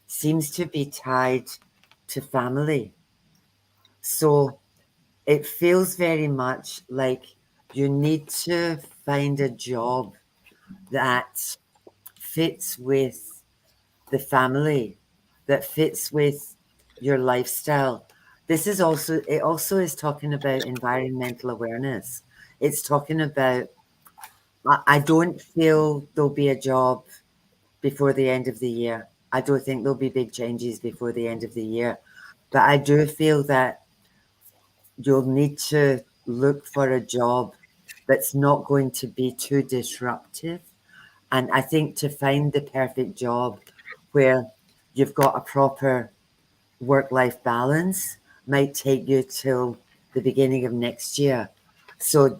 seems to be tied to family. So it feels very much like you need to find a job that fits with the family, that fits with your lifestyle. This is also, it also is talking about environmental awareness. It's talking about, I don't feel there'll be a job before the end of the year. I don't think there'll be big changes before the end of the year. But I do feel that you'll need to look for a job that's not going to be too disruptive. And I think to find the perfect job where you've got a proper work-life balance might take you till the beginning of next year. So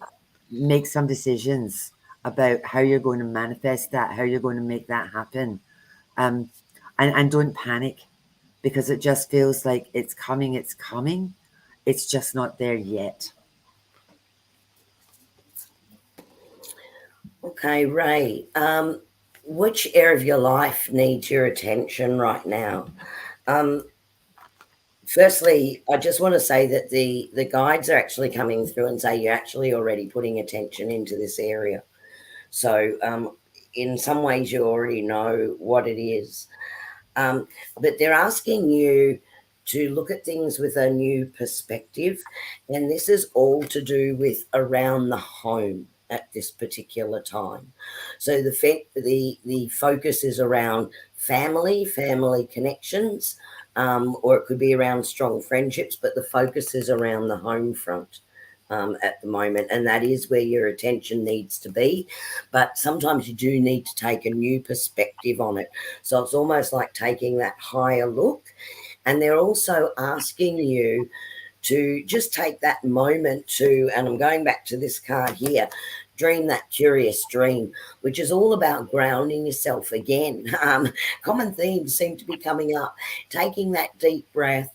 make some decisions about how you're going to manifest that, how you're going to make that happen. And don't panic, because it just feels like it's coming, it's coming. It's just not there yet. Okay, Ray. Which area of your life needs your attention right now? Firstly, I just want to say that the guides are actually coming through and say you're actually already putting attention into this area. So in some ways you already know what it is. But they're asking you to look at things with a new perspective. And this is all to do with around the home at this particular time. So the focus is around family connections, or it could be around strong friendships, but the focus is around the home front. At the moment, and that is where your attention needs to be. But sometimes you do need to take a new perspective on it. So it's almost like taking that higher look. And they're also asking you to just take that moment to, and I'm going back to this card here, dream that curious dream, which is all about grounding yourself again. Common themes seem to be coming up. Taking that deep breath,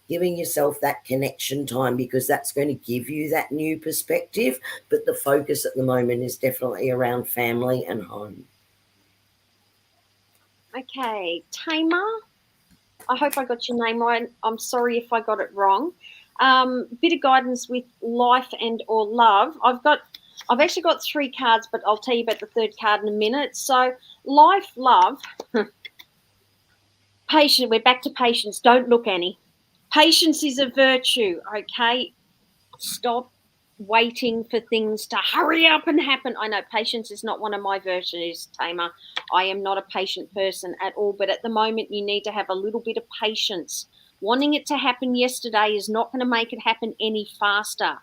giving yourself that connection time, because that's going to give you that new perspective. But the focus at the moment is definitely around family and home. Okay, Tamer, I hope I got your name right. I'm sorry if I got it wrong. Bit of guidance with life and or love. I've actually got 3 cards, but I'll tell you about the 3rd card in a minute. So life, love, patience. We're back to patience. Don't look, Annie. Patience is a virtue, okay? Stop waiting for things to hurry up and happen. I know patience is not one of my virtues, Tamer. I am not a patient person at all, but at the moment you need to have a little bit of patience. Wanting it to happen yesterday is not going to make it happen any faster.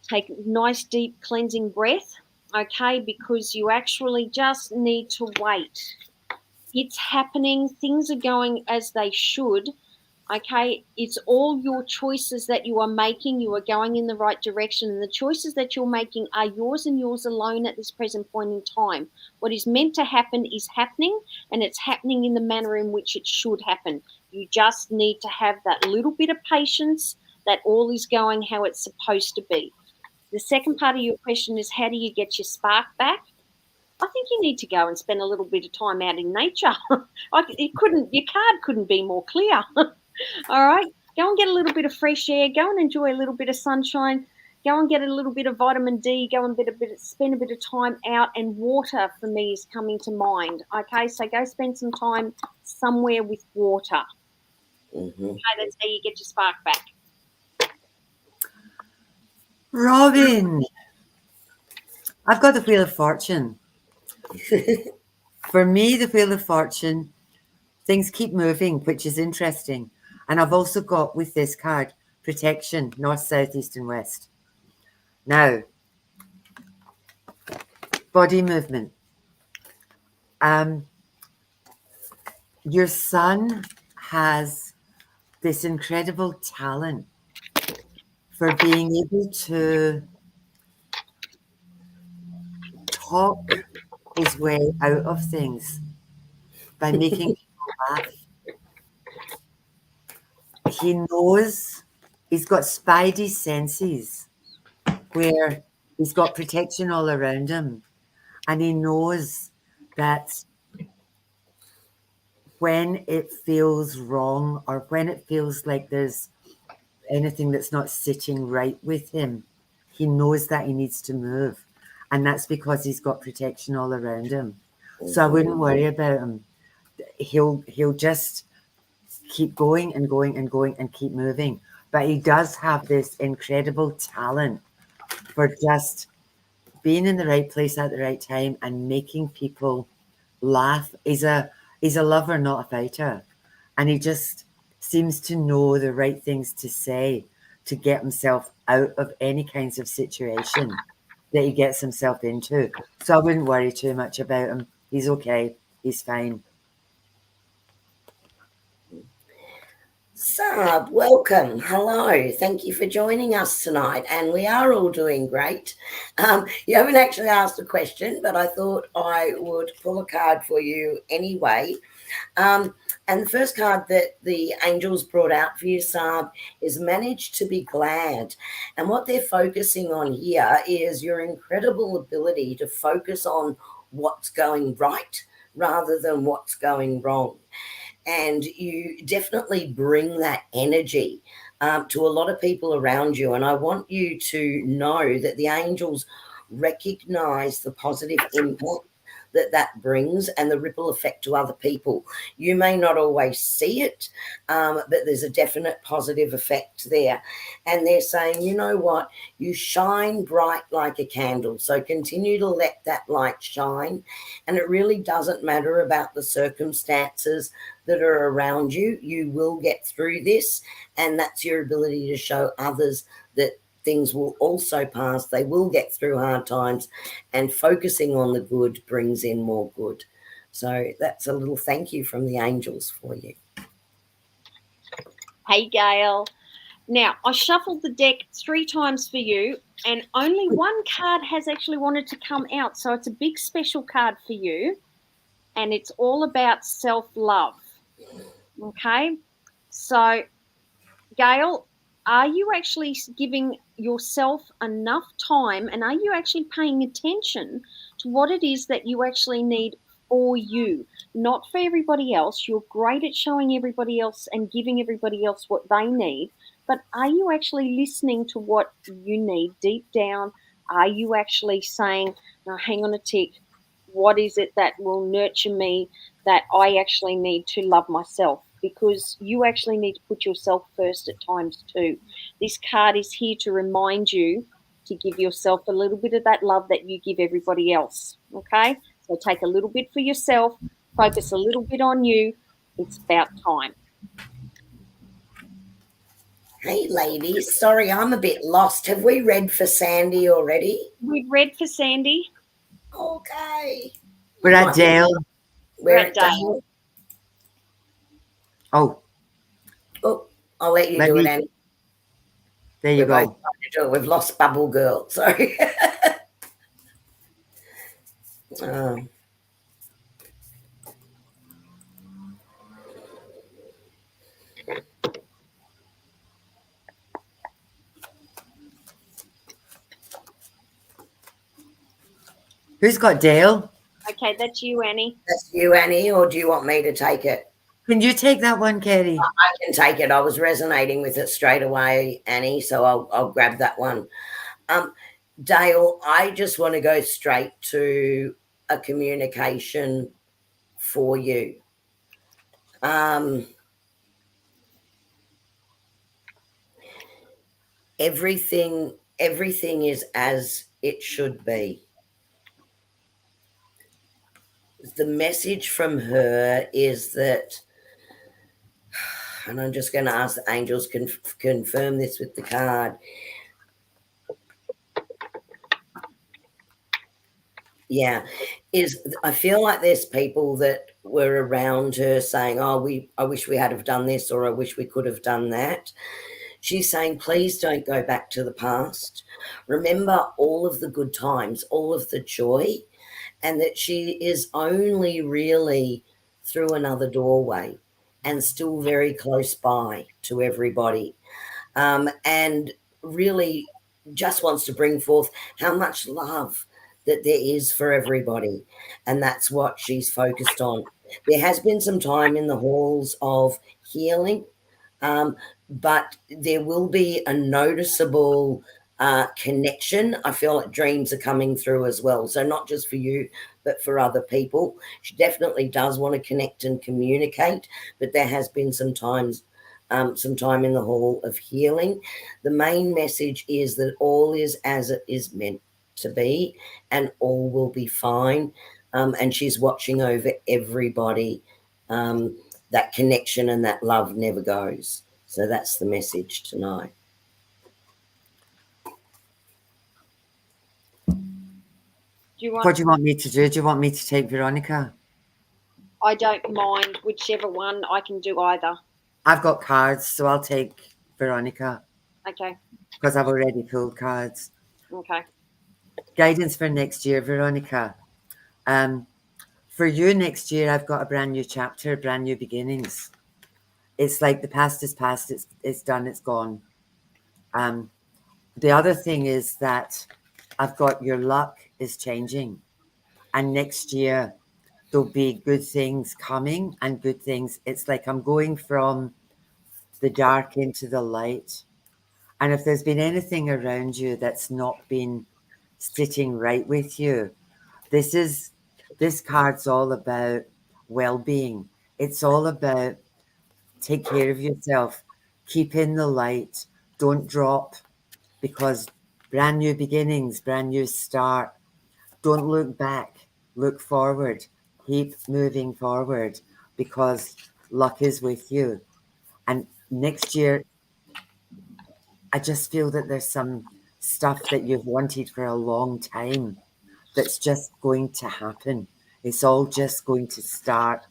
Take a nice deep cleansing breath, okay, because you actually just need to wait. It's happening. Things are going as they should. Okay, it's all your choices that you are making. You are going in the right direction, and the choices that you're making are yours and yours alone at this present point in time. What is meant to happen is happening, and it's happening in the manner in which it should happen. You just need to have that little bit of patience that all is going how it's supposed to be. The second part of your question is, how do you get your spark back? I think you need to go and spend a little bit of time out in nature. Your card couldn't be more clear. All right, go and get a little bit of fresh air. Go and enjoy a little bit of sunshine. Go and get a little bit of vitamin D. Go and spend a bit of time out, and water for me is coming to mind. Okay, so go spend some time somewhere with water. Mm-hmm. Okay, that's how you get your spark back. Robin, I've got the Wheel of Fortune. For me, the Wheel of Fortune, things keep moving, which is interesting. And I've also got with this card, protection, north, south, east, and west. Now, body movement. Your son has this incredible talent for being able to talk his way out of things by making people laugh. He knows, he's got spidey senses where he's got protection all around him. And he knows that when it feels wrong, or when it feels like there's anything that's not sitting right with him, he knows that he needs to move. And that's because he's got protection all around him. So I wouldn't worry about him. He'll just keep going and going and going and keep moving. but he does have this incredible talent for just being in the right place at the right time and making people laugh. He's a lover, not a fighter, and he just seems to know the right things to say to get himself out of any kinds of situation that he gets himself into. So I wouldn't worry too much about him. He's okay. He's fine. Sab, welcome. Hello. Thank you for joining us tonight. And we are all doing great. You haven't actually asked a question, but I thought I would pull a card for you anyway. And the first card that the angels brought out for you, Sab, is manage to be glad. And what they're focusing on here is your incredible ability to focus on what's going right rather than what's going wrong. And you definitely bring that energy to a lot of people around you. And I want you to know that the angels recognize the positive impact that brings and the ripple effect to other people. You may not always see it, but there's a definite positive effect there. And they're saying, you know what, you shine bright like a candle. So continue to let that light shine. And it really doesn't matter about the circumstances that are around you. You will get through this. And that's your ability to show others that things will also pass. They will get through hard times, and focusing on the good brings in more good. So that's a little thank you from the angels for you. Hey, Gail. Now, I shuffled the deck 3 times for you, and only one card has actually wanted to come out. So it's a big special card for you, and it's all about self-love. Okay? So, Gail, are you actually giving yourself enough time, and are you actually paying attention to what it is that you actually need for you, not for everybody else? You're great at showing everybody else and giving everybody else what they need, but are you actually listening to what you need deep down? Are you actually saying, now hang on a tick, what is it that will nurture me that I actually need to love myself? Because you actually need to put yourself first at times too. This card is here to remind you to give yourself a little bit of that love that you give everybody else. Okay? So take a little bit for yourself, focus a little bit on you. It's about time. Hey, ladies. Sorry, I'm a bit lost. Have we read for Sandy already? We've read for Sandy. Okay. We're at Dale. We're at Dale. Oh, I'll let you do it, Annie. There you go. We've lost Bubble Girl. Sorry. Who's got Dale? Okay, that's you, Annie. That's you, Annie, or do you want me to take it? Can you take that one, Kerrie? I can take it. I was resonating with it straight away, Annie, so I'll grab that one. Dale, I just want to go straight to a communication for you. Everything is as it should be. The message from her is that, and I'm just going to ask the angels confirm this with the card. Yeah, I feel like there's people that were around her saying, oh, I wish we had have done this, or I wish we could have done that. She's saying, please don't go back to the past. Remember all of the good times, all of the joy, and that she is only really through another doorway and still very close by to everybody. And really just wants to bring forth how much love that there is for everybody. And that's what she's focused on. There has been some time in the halls of healing, but there will be a noticeable connection. I feel like dreams are coming through as well. So not just for you, but for other people. She definitely does want to connect and communicate, but there has been some times some time in the Hall of Healing. The main message is that all is as it is meant to be, and all will be fine. And she's watching over everybody. That connection and that love never goes. So that's the message tonight. What do you want me to do? Do you want me to take Veronica? I don't mind whichever one. I can do either. I've got cards, so I'll take Veronica. Okay. Because I've already pulled cards. Okay. Guidance for next year, Veronica. For you next year, I've got a brand new chapter, brand new beginnings. It's like the past is past, it's done, it's gone. The other thing is that I've got your luck is changing. And next year, there'll be good things coming and good things. It's like I'm going from the dark into the light. And if there's been anything around you that's not been sitting right with you, this card's all about well-being. It's all about take care of yourself, keep in the light, don't drop, because brand new beginnings, brand new start. Don't look back, look forward, keep moving forward, because luck is with you. And next year, I just feel that there's some stuff that you've wanted for a long time that's just going to happen. It's all just going to start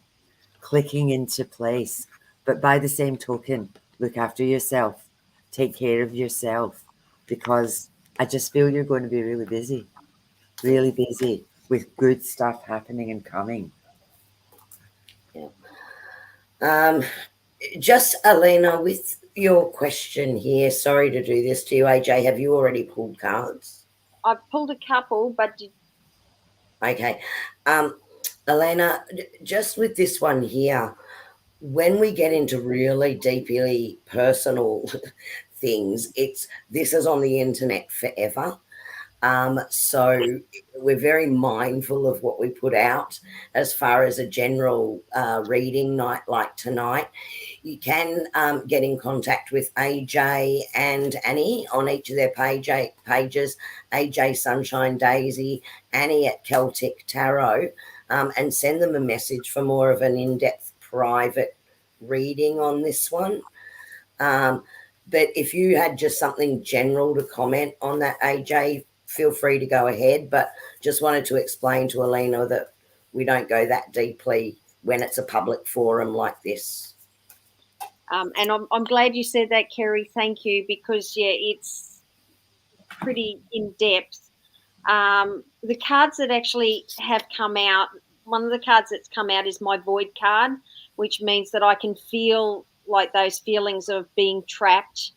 clicking into place. But by the same token, look after yourself, take care of yourself, because I just feel you're going to be really busy with good stuff happening and coming. Yeah. Just Alina, with your question here, sorry to do this to you, AJ, have you already pulled cards? I've pulled a couple, but okay. Elena, just with this one here, when we get into really deeply personal things, this is on the internet forever. So we're very mindful of what we put out as far as a general reading night like tonight. You can get in contact with AJ and Annie on each of their pages, AJ Sunshine Daisy, Annie at Celtic Tarot, and send them a message for more of an in-depth private reading on this one. But if you had just something general to comment on that, AJ, feel free to go ahead. But just wanted to explain to Alina that we don't go that deeply when it's a public forum like this. And I'm glad you said that, Kerrie. Thank you, because yeah, it's pretty in depth. The cards that actually have come out, one of the cards that's come out is my void card, which means that I can feel like those feelings of being trapped.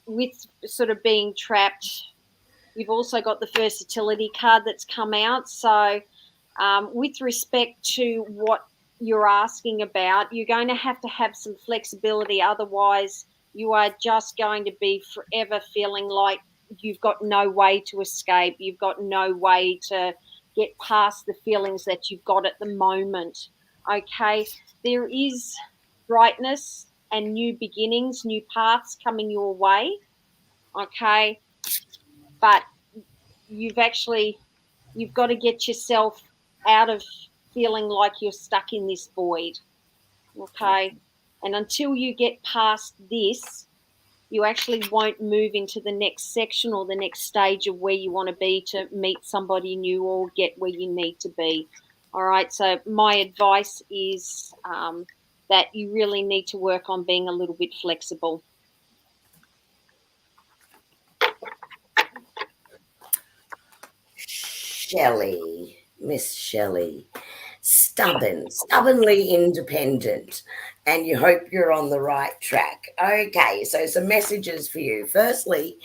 With sort of being trapped, you've also got the versatility card that's come out. So with respect to what you're asking about, you're going to have some flexibility. Otherwise, you are just going to be forever feeling like you've got no way to escape. You've got no way to get past the feelings that you've got at the moment. Okay, there is brightness and new beginnings, new paths coming your way. Okay, but you've got to get yourself out of feeling like you're stuck in this void. Okay, and until you get past this, you actually won't move into the next section or the next stage of where you want to be to meet somebody new or get where you need to be. All right, so my advice is that you really need to work on being a little bit flexible. Shelley, Miss Shelley, stubbornly independent, and you hope you're on the right track. Okay, so some messages for you. Firstly,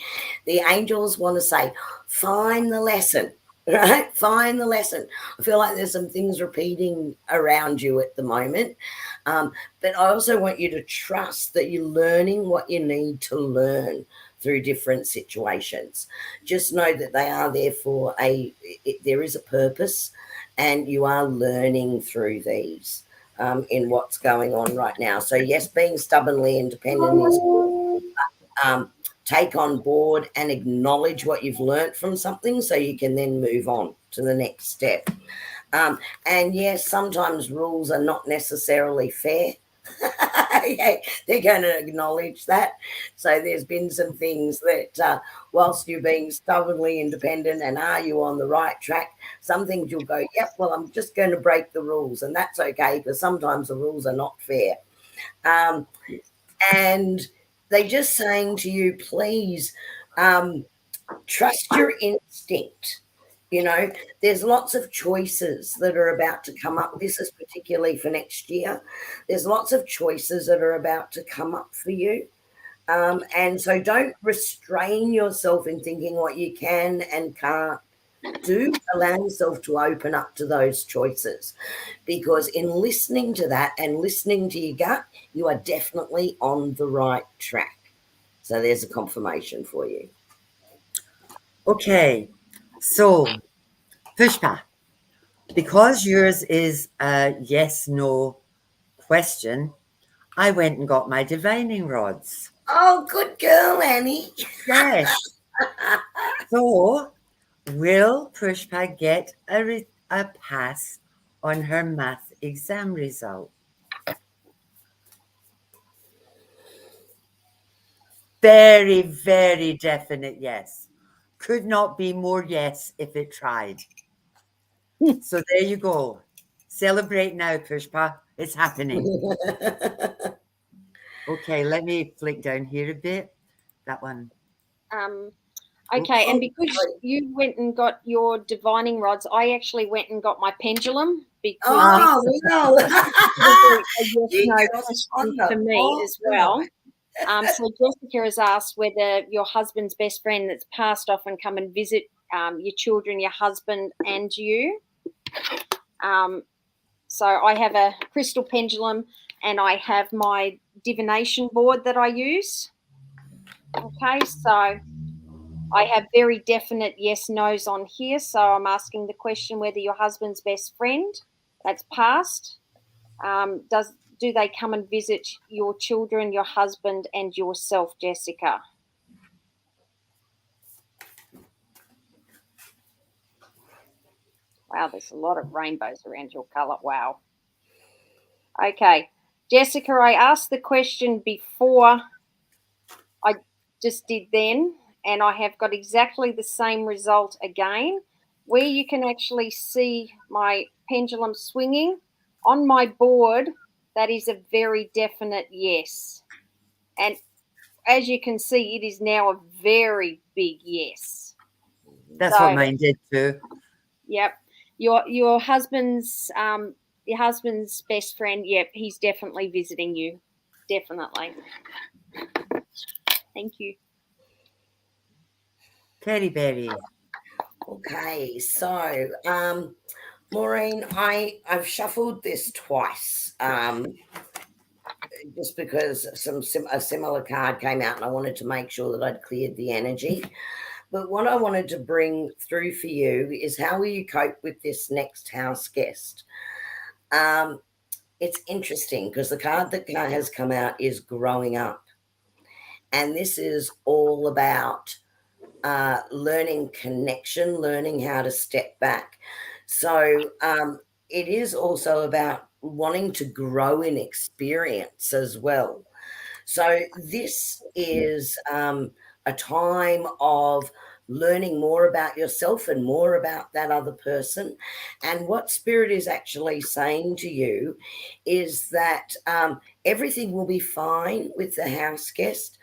the angels want to say, find the lesson, right? Find the lesson. I feel like there's some things repeating around you at the moment, but I also want you to trust that you're learning what you need to learn through different situations. Just know that they are there there is a purpose, and you are learning through these. in what's going on right now. So yes, being stubbornly independent is take on board and acknowledge what you've learnt from something so you can then move on to the next step. And yes, sometimes rules are not necessarily fair. Yeah, they're going to acknowledge that. So there's been some things that whilst you're being stubbornly independent and are you on the right track, some things you'll go, yep, well, I'm just going to break the rules. And that's okay, because sometimes the rules are not fair. And they're just saying to you, please trust your instinct. You know, there's lots of choices that are about to come up. This is particularly for next year. There's lots of choices that are about to come up for you. And so don't restrain yourself in thinking what you can and can't do. Allow yourself to open up to those choices, because in listening to that and listening to your gut, you are definitely on the right track. So there's a confirmation for you. Okay, so Pushpa, because yours is a yes/no question, I went and got my divining rods. Oh, good girl, Annie. Yes. So, will Pushpa get a pass on her math exam result? Very, very definite yes. Could not be more yes if it tried. So there you go. Celebrate now, Pushpa. It's happening. Okay, let me flick down here a bit. That one. Okay, and because you went and got your divining rods, I actually went and got my pendulum because oh, well. yes, no question for me as well. So Jessica has asked whether your husband's best friend that's passed off and come and visit your children, your husband, and you. So I have a crystal pendulum and I have my divination board that I use. Okay, so I have very definite yes, no's on here. So I'm asking the question whether your husband's best friend that's passed, do they come and visit your children, your husband, and yourself, Jessica? Wow, there's a lot of rainbows around your colour. Wow. Okay. Jessica, I asked the question before I just did then, and I have got exactly the same result again, where you can actually see my pendulum swinging on my board. That is a very definite yes. And as you can see, it is now a very big yes. That's what mine did too. Yep. Your husband's best friend, yep, he's definitely visiting you. Definitely. Thank you. Kerrie Berry. Okay, so Maureen, I've shuffled this twice, just because a similar card came out and I wanted to make sure that I'd cleared the energy. But what I wanted to bring through for you is how will you cope with this next house guest? It's interesting because the card that has come out is growing up. And this is all about learning connection, learning how to step back. So it is also about wanting to grow in experience as well. So this is a time of learning more about yourself and more about that other person. And what Spirit is actually saying to you is that everything will be fine with the house guest,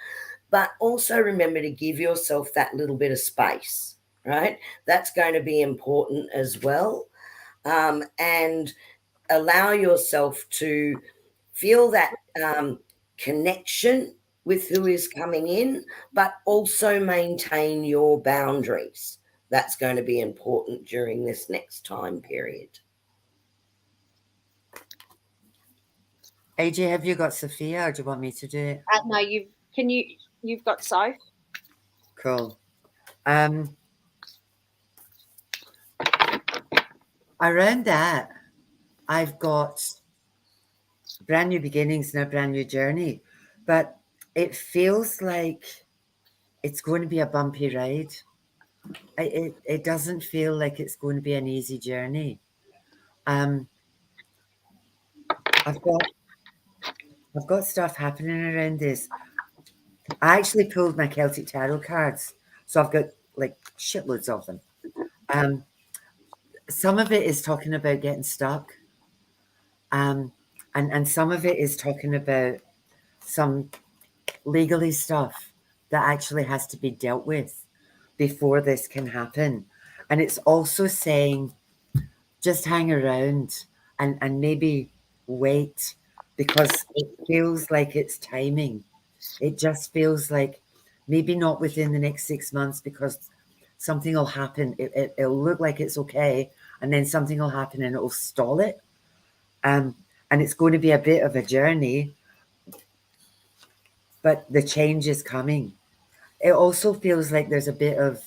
but also remember to give yourself that little bit of space, right? That's going to be important as well. And allow yourself to feel that connection with who is coming in, but also maintain your boundaries. That's going to be important during this next time period. AJ, have you got Sophia, or do you want me to do it? No, you've got Soph. Cool. Around that, I've got brand new beginnings and a brand new journey. But it feels like it's going to be a bumpy ride. It doesn't feel like it's going to be an easy journey. I've got stuff happening around this. I actually pulled my Celtic Tarot cards, so I've got like shitloads of them. Some of it is talking about getting stuck, and some of it is talking about some legally stuff that actually has to be dealt with before this can happen. And it's also saying just hang around and maybe wait, because it feels like it's timing. It just feels like maybe not within the next 6 months, because something will happen. It'll look like it's okay, and then something will happen and it'll stall it. And it's going to be a bit of a journey, but the change is coming. It also feels like there's a bit of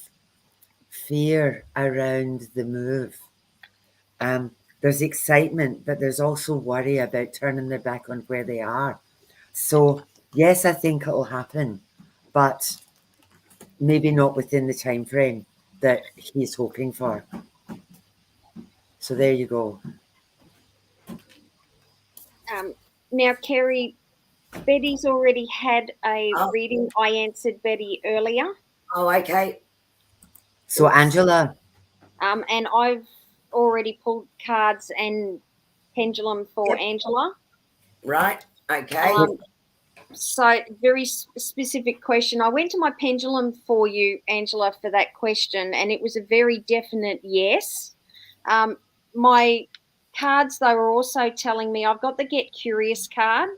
fear around the move. There's excitement, but there's also worry about turning their back on where they are. So, yes, I think it'll happen, but maybe not within the time frame that he's hoping for. So there you go. Now, Kerrie, Betty's already had a reading. I answered Betty earlier. Oh, okay. So, Angela. And I've already pulled cards and pendulum for Angela. Right. Okay. So, very specific question. I went to my pendulum for you, Angela, for that question, and it was a very definite yes. My cards, they were also telling me I've got the Get Curious card.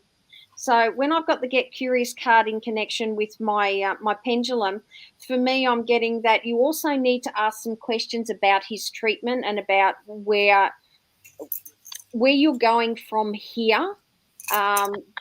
So when I've got the Get Curious card in connection with my my pendulum, for me, I'm getting that you also need to ask some questions about his treatment and about where you're going from here.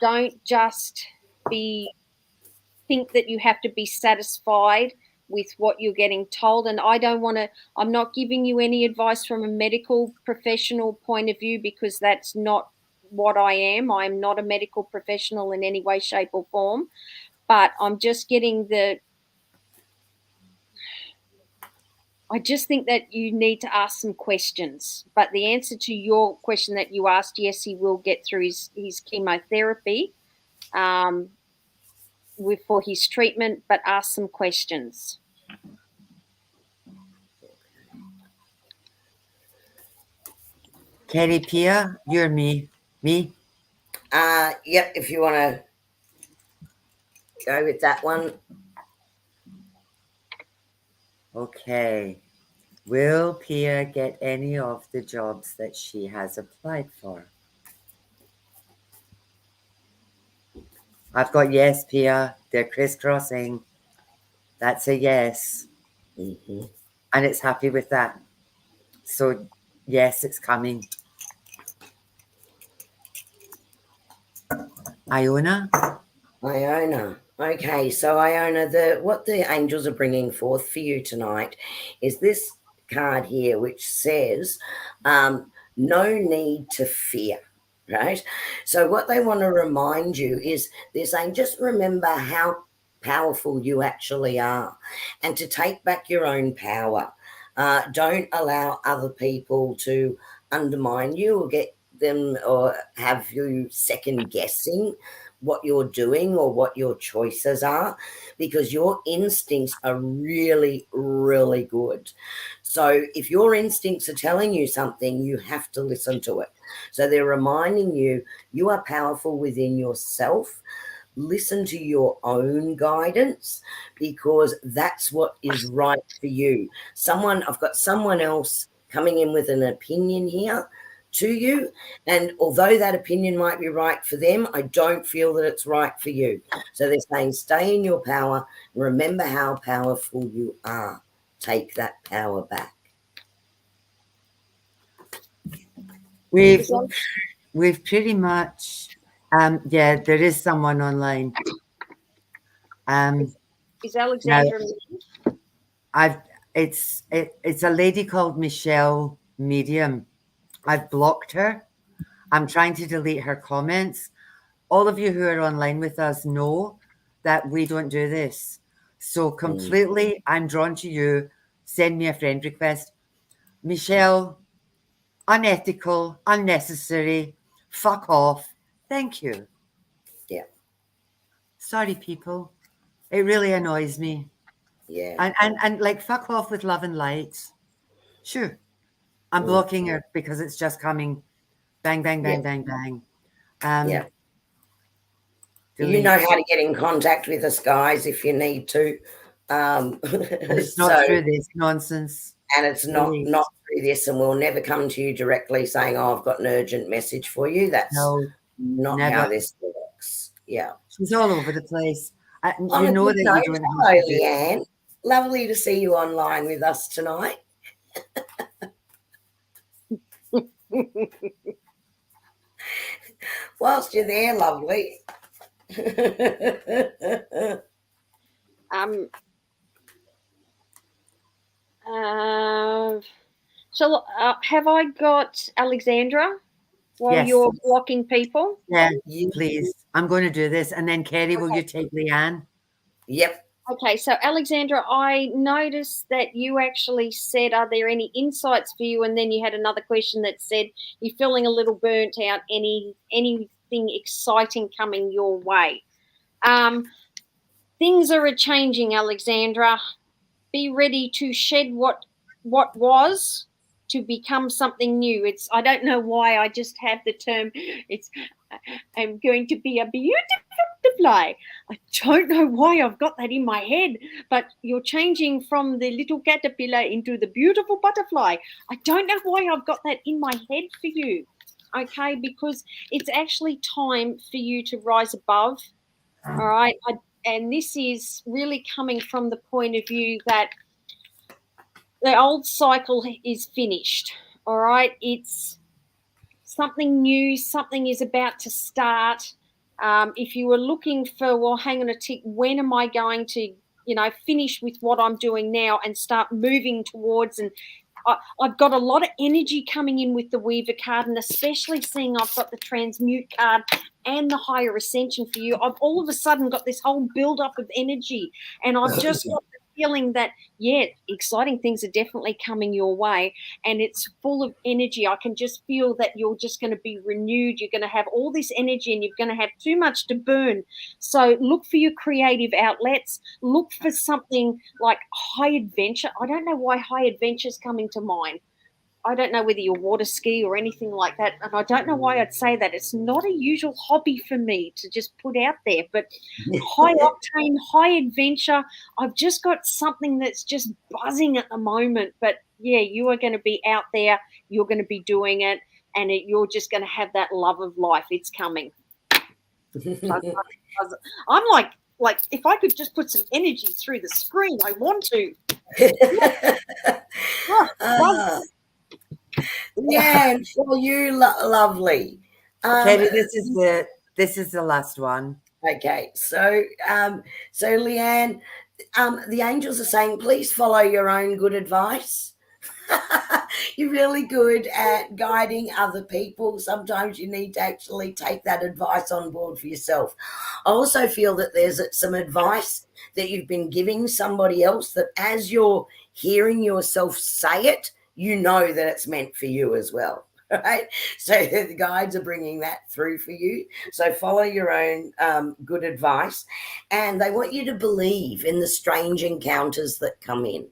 Don't just think that you have to be satisfied with what you're getting told. And I'm not giving you any advice from a medical professional point of view, because that's not what I am. I'm not a medical professional in any way, shape, or form. But I'm just getting I just think that you need to ask some questions. But the answer to your question that you asked, yes, he will get through his chemotherapy for his treatment, but ask some questions. Kerrie, Pia, you're me. Me? Yep, if you want to go with that one. Okay. Will Pia get any of the jobs that she has applied for? I've got yes, Pia. They're crisscrossing. That's a yes. Mm-hmm. And it's happy with that. So, yes, it's coming. Iona? Iona. Okay, so Iona, what the angels are bringing forth for you tonight is this card here, which says, no need to fear, right? So what they want to remind you is they're saying, just remember how powerful you actually are, and to take back your own power. Don't allow other people to undermine you or get them or have you second guessing what you're doing or what your choices are, because your instincts are really, really good. So if your instincts are telling you something, you have to listen to it. So they're reminding you, you are powerful within yourself. Listen to your own guidance, because that's what is right for you. I've got someone else coming in with an opinion here to you, and although that opinion might be right for them, I don't feel that it's right for you. So they're saying stay in your power, remember how powerful you are. Take that power back. We've pretty much yeah, there is someone online. Is Alexandra? It's a lady called Michelle Medium. I've blocked her. I'm trying to delete her comments. All of you who are online with us know that we don't do this. So completely, I'm drawn to you. Send me a friend request. Michelle, unethical, unnecessary, fuck off. Thank you. Yeah. Sorry, people. It really annoys me. Yeah. And like, fuck off with love and light. Sure. I'm blocking her because it's just coming. Bang, bang, bang, bang, bang. Yeah. You Delete. know how to get in contact with us, guys, if you need to. And it's not through this nonsense. And it's not through this, and we'll never come to you directly saying, "Oh, I've got an urgent message for you." That's not never. how this works. Yeah. She's all over the place. On You a know good that note, you don't hello, have to do. Leanne. Lovely to see you online with us tonight. Whilst you're there, lovely. So have I got Alexandra while you're blocking people? Yeah, please. I'm going to do this. And then, Kerrie, will you take Leanne? Yep. Okay, so Alexandra, I noticed that you actually said, are there any insights for you? And then you had another question that said, you're feeling a little burnt out, anything exciting coming your way? Things are changing, Alexandra. Be ready to shed what was to become something new. I don't know why I just have the term, I'm going to be a beautiful butterfly. I don't know why I've got that in my head, but you're changing from the little caterpillar into the beautiful butterfly. I don't know why I've got that in my head for you, okay, because it's actually time for you to rise above, all right? And this is really coming from the point of view that the old cycle is finished, all right? It's something new, something is about to start. If you were looking for, well, hang on a tick, when am I going to, finish with what I'm doing now and start moving towards, and I've got a lot of energy coming in with the Weaver card, and especially seeing I've got the Transmute card and the Higher Ascension for you. I've all of a sudden got this whole build-up of energy, and I've just got the feeling that, exciting things are definitely coming your way, and it's full of energy. I can just feel that you're just going to be renewed. You're going to have all this energy, and you're going to have too much to burn. So look for your creative outlets. Look for something like high adventure. I don't know why high adventure is coming to mind. I don't know whether you're water ski or anything like that, and I don't know why I'd say that. It's not a usual hobby for me to just put out there, but high octane, high adventure, I've just got something that's just buzzing at the moment. But yeah, you are going to be out there, you're going to be doing it, and you're just going to have that love of life. It's coming. I'm like if I could just put some energy through the screen, I want to. Yeah, and for you, lovely. Kerrie, this is the last one. Okay, so Leanne, the angels are saying, please follow your own good advice. You're really good at guiding other people. Sometimes you need to actually take that advice on board for yourself. I also feel that there's some advice that you've been giving somebody else that as you're hearing yourself say it, you know that it's meant for you as well. Right, so the guides are bringing that through for you. So follow your own good advice, and they want you to believe in the strange encounters that come in.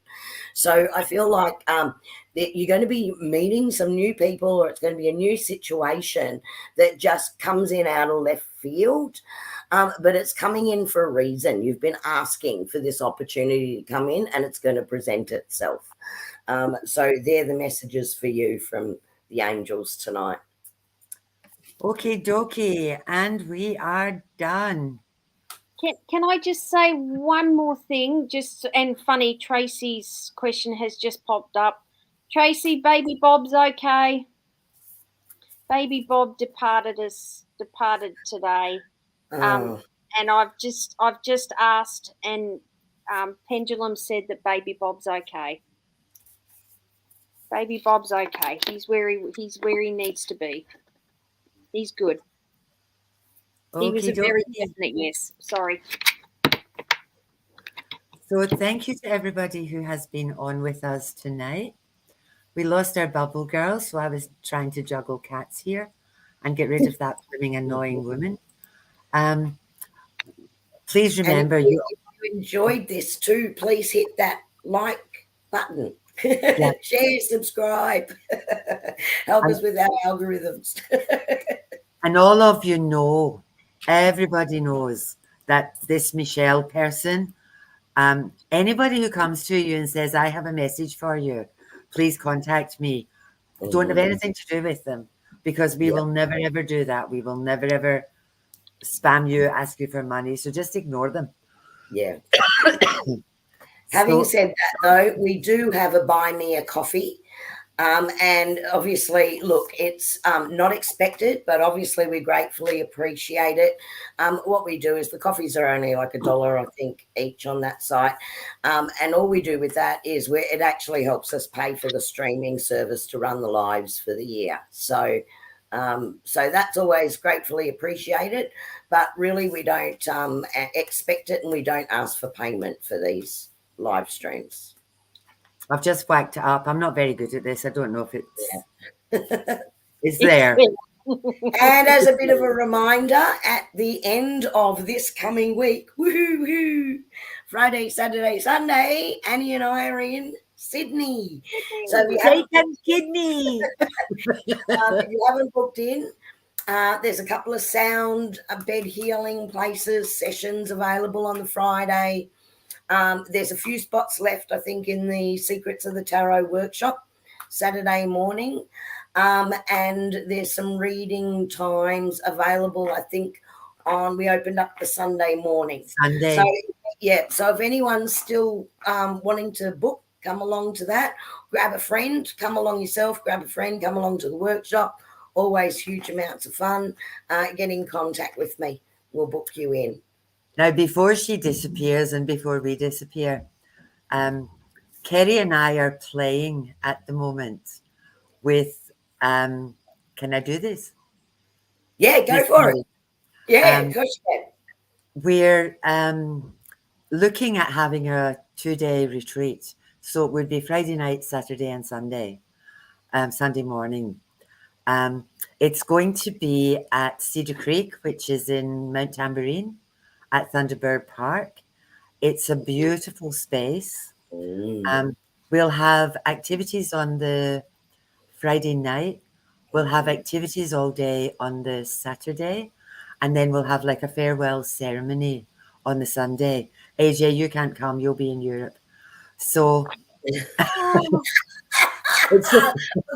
So I feel like that you're going to be meeting some new people, or it's going to be a new situation that just comes in out of left field, but it's coming in for a reason. You've been asking for this opportunity to come in, and it's going to present itself. So they're the messages for you from the angels tonight. Okay, dokie, and we are done. Can I just say one more thing? And funny, Tracy's question has just popped up. Tracy, baby Bob's okay. Baby Bob departed today. And I've just asked, and Pendulum said that baby Bob's okay. Baby Bob's okay. He's where he needs to be. He's good. He was a Okey very dokey. definite yes. Sorry. So thank you to everybody who has been on with us tonight. We lost our bubble girl, so I was trying to juggle cats here and get rid of that blooming annoying woman. Please And remember, if you enjoyed this too, please hit that like button. Share, subscribe. Help us with our algorithms. and all of you know, everybody knows that this Michelle person, anybody who comes to you and says, I have a message for you, please contact me. Don't have anything to do with them, because we will never, ever do that. We will never, ever spam you, ask you for money. So just ignore them. Yeah. Having said that, though, we do have a buy me a coffee. And obviously, look, it's not expected, but obviously we gratefully appreciate it. What we do is the coffees are only like $1, I think, each on that site. And all we do with that is it actually helps us pay for the streaming service to run the lives for the year. So that's always gratefully appreciated, but really we don't expect it, and we don't ask for payment for these live streams. I've just whacked it up. I'm not very good at this. I don't know if it's there. And as a bit of a reminder, at the end of this coming week, woohoo, Friday, Saturday, Sunday, Annie and I are in Sydney. So if you haven't booked in, there's a couple of sound bed healing places, sessions available on the Friday. There's a few spots left, I think, in the Secrets of the Tarot workshop Saturday morning. And there's some reading times available, I think, we opened up the Sunday morning. Sunday. So if anyone's still wanting to book, come along to that. Grab a friend, come along yourself, grab a friend, come along to the workshop. Always huge amounts of fun. Get in contact with me. We'll book you in. Now, before she disappears and before we disappear, Kerrie and I are playing at the moment with, can I do this? Yeah, go for it. Yeah, of course you can. We're looking at having a 2-day retreat. So it would be Friday night, Saturday and Sunday, Sunday morning. It's going to be at Cedar Creek, which is in Mount Tambourine, at Thunderbird Park. It's a beautiful space. We'll have activities on the Friday night. We'll have activities all day on the Saturday. And then we'll have like a farewell ceremony on the Sunday. AJ, you can't come. You'll be in Europe. So look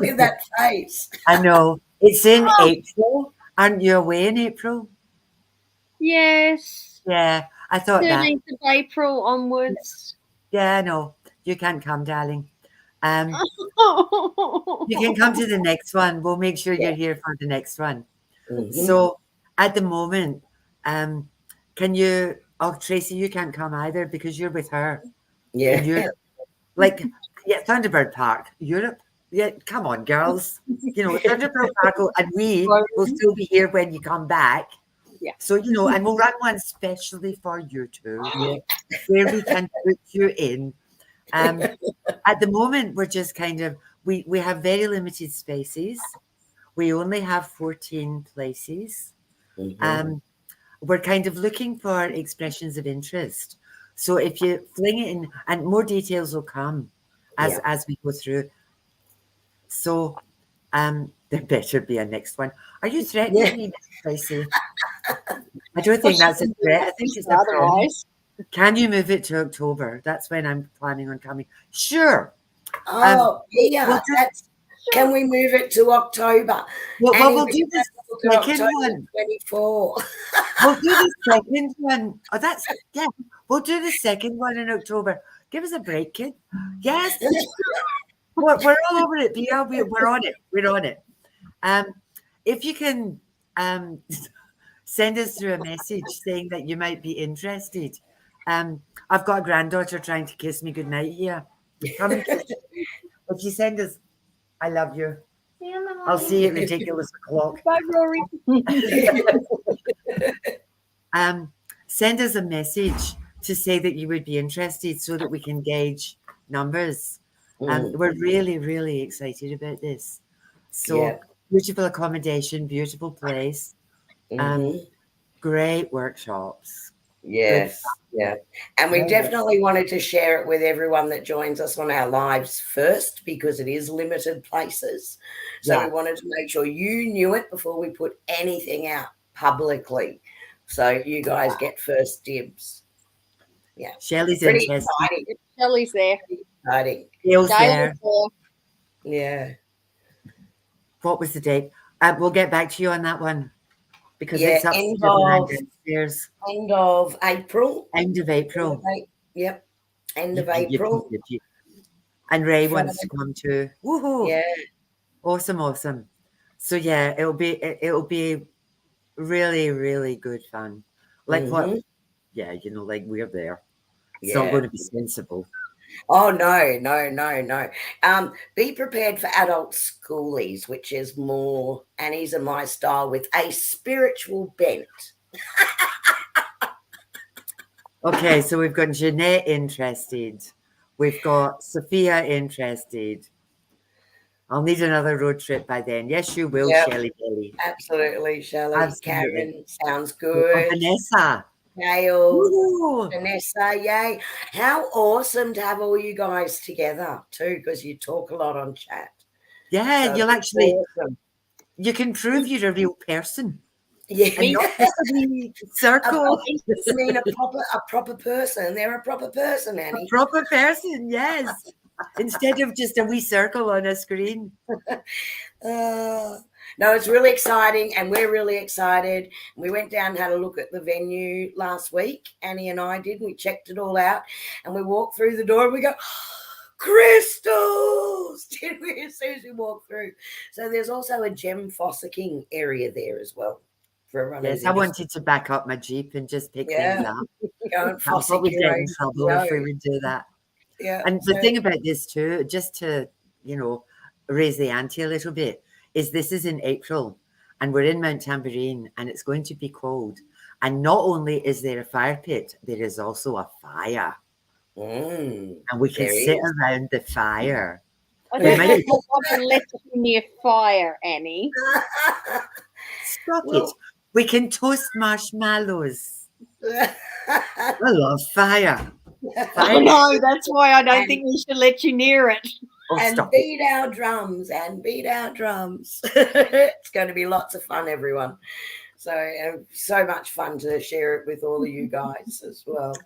at that face. I know. It's in April. Aren't you away in April? Yes. Yeah, I thought 13th of April onwards. Yeah, I know. You can't come, darling. You can come to the next one. We'll make sure you're here for the next one. So at the moment, can you, Tracy, you can't come either because you're with her. Yeah. Thunderbird Park, Europe. Yeah, come on, girls. Thunderbird Park, and we will still be here when you come back. Yeah. So, and we'll run one specially for you two, where we can put you in. At the moment, we're just kind of, we have very limited spaces. We only have 14 places. We're kind of looking for expressions of interest. So if you fling it in, and more details will come as we go through. So there better be a next one. Are you threatening me, Tracy? I don't think that's a threat. I think it's a promise. Can you move it to October? That's when I'm planning on coming. Sure. Can we move it to October? Well, we'll do the second one. 24. We'll do the second one. Oh, we'll do the second one in October. Give us a break, kid. Yes. We're all over it, Bia. We're on it. We're on it. If you can send us through a message saying that you might be interested. I've got a granddaughter trying to kiss me goodnight here. Come and kiss me. If you send us, I love you. I'll see it ridiculous o'clock. Bye, Rory. Send us a message to say that you would be interested so that we can gauge numbers. We're really, really excited about this. So beautiful accommodation, beautiful place, great workshops. Yeah. And we definitely wanted to share it with everyone that joins us on our lives first, because it is limited places. So we wanted to make sure you knew it before we put anything out publicly. So you guys get first dibs. Yeah. Shelley's pretty interested. exciting. Shelley's there. Pretty exciting. Gail's there. Yeah. What was the date? We'll get back to you on that one because Yeah, it's upstairs and downstairs. End of April. End of April. Yep. End of April. And Ray wants to come too. Woohoo! Yeah. Awesome. So yeah, it'll be really, really good fun. Like what? Yeah, you know, like we're there. It's not going to be sensible. Oh no. Be prepared for adult schoolies, which is more Annie's and my style with a spiritual bent. Okay, so we've got Jeanette interested. We've got Sophia interested. I'll need another road trip by then. Yes, you will, Shelley Belly. Absolutely, Shelley. Absolutely. Karen, sounds good. Vanessa. Gail, Vanessa, yay. How awesome to have all you guys together too, because you talk a lot on chat. Yeah, So you'll actually, awesome. You can prove you're a real person. Yeah. And not just a circle. I mean, a proper person. They're a proper person, Annie. A proper person, yes. Instead of just a wee circle on a screen. No, it's really exciting, and we're really excited. We went down and had a look at the venue last week. Annie and I did. We checked it all out, and we walked through the door and we go, crystals! Did we, as soon as we walked through? So there's also a gem fossicking area there as well. For everyone. Yes, I wanted to back up my Jeep and just pick things up. Go and I'll probably get in trouble if we would do that. Yeah. And the thing about this too, just to, you know, raise the ante a little bit, is this is in April and we're in Mount Tambourine and it's going to be cold. And not only is there a fire pit, there is also a fire. And we can sit around the fire. I don't know if I can let you near fire, Annie. Stop it. We can toast marshmallows. I love fire. I know, that's why I don't think we should let you near it. And beat our drums It's going to be lots of fun, everyone. So much fun to share it with all of you guys as well.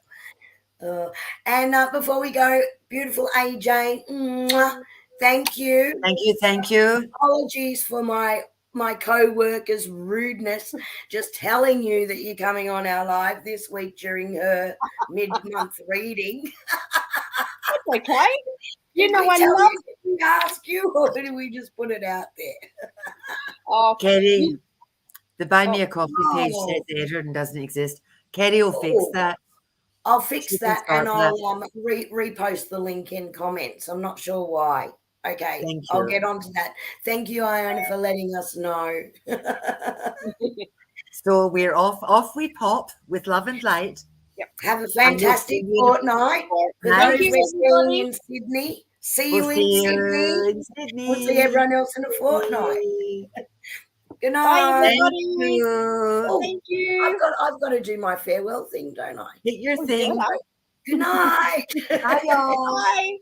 And before we go, beautiful AJ, thank you. Thank you. Apologies for my co-worker's rudeness, just telling you that you're coming on our live this week during her mid-month reading. That's okay. You know, I love it. Ask you, or did we just put it out there? Kerrie, the Buy Me a Coffee page says the error and doesn't exist. Kerrie will fix that. I'll fix that, and I'll repost the link in comments. I'm not sure why. Okay, I'll get onto that. Thank you, Iona, for letting us know. So we're off we pop with love and light. Yep. Have a fantastic fortnight. For those listening in Sydney, see you in Sydney. We'll see everyone else in a fortnight. Good night. Bye, Thank you. Oh, thank you. I've got to do my farewell thing, don't I? Hit your thing. Good night. Bye, y'all. Bye.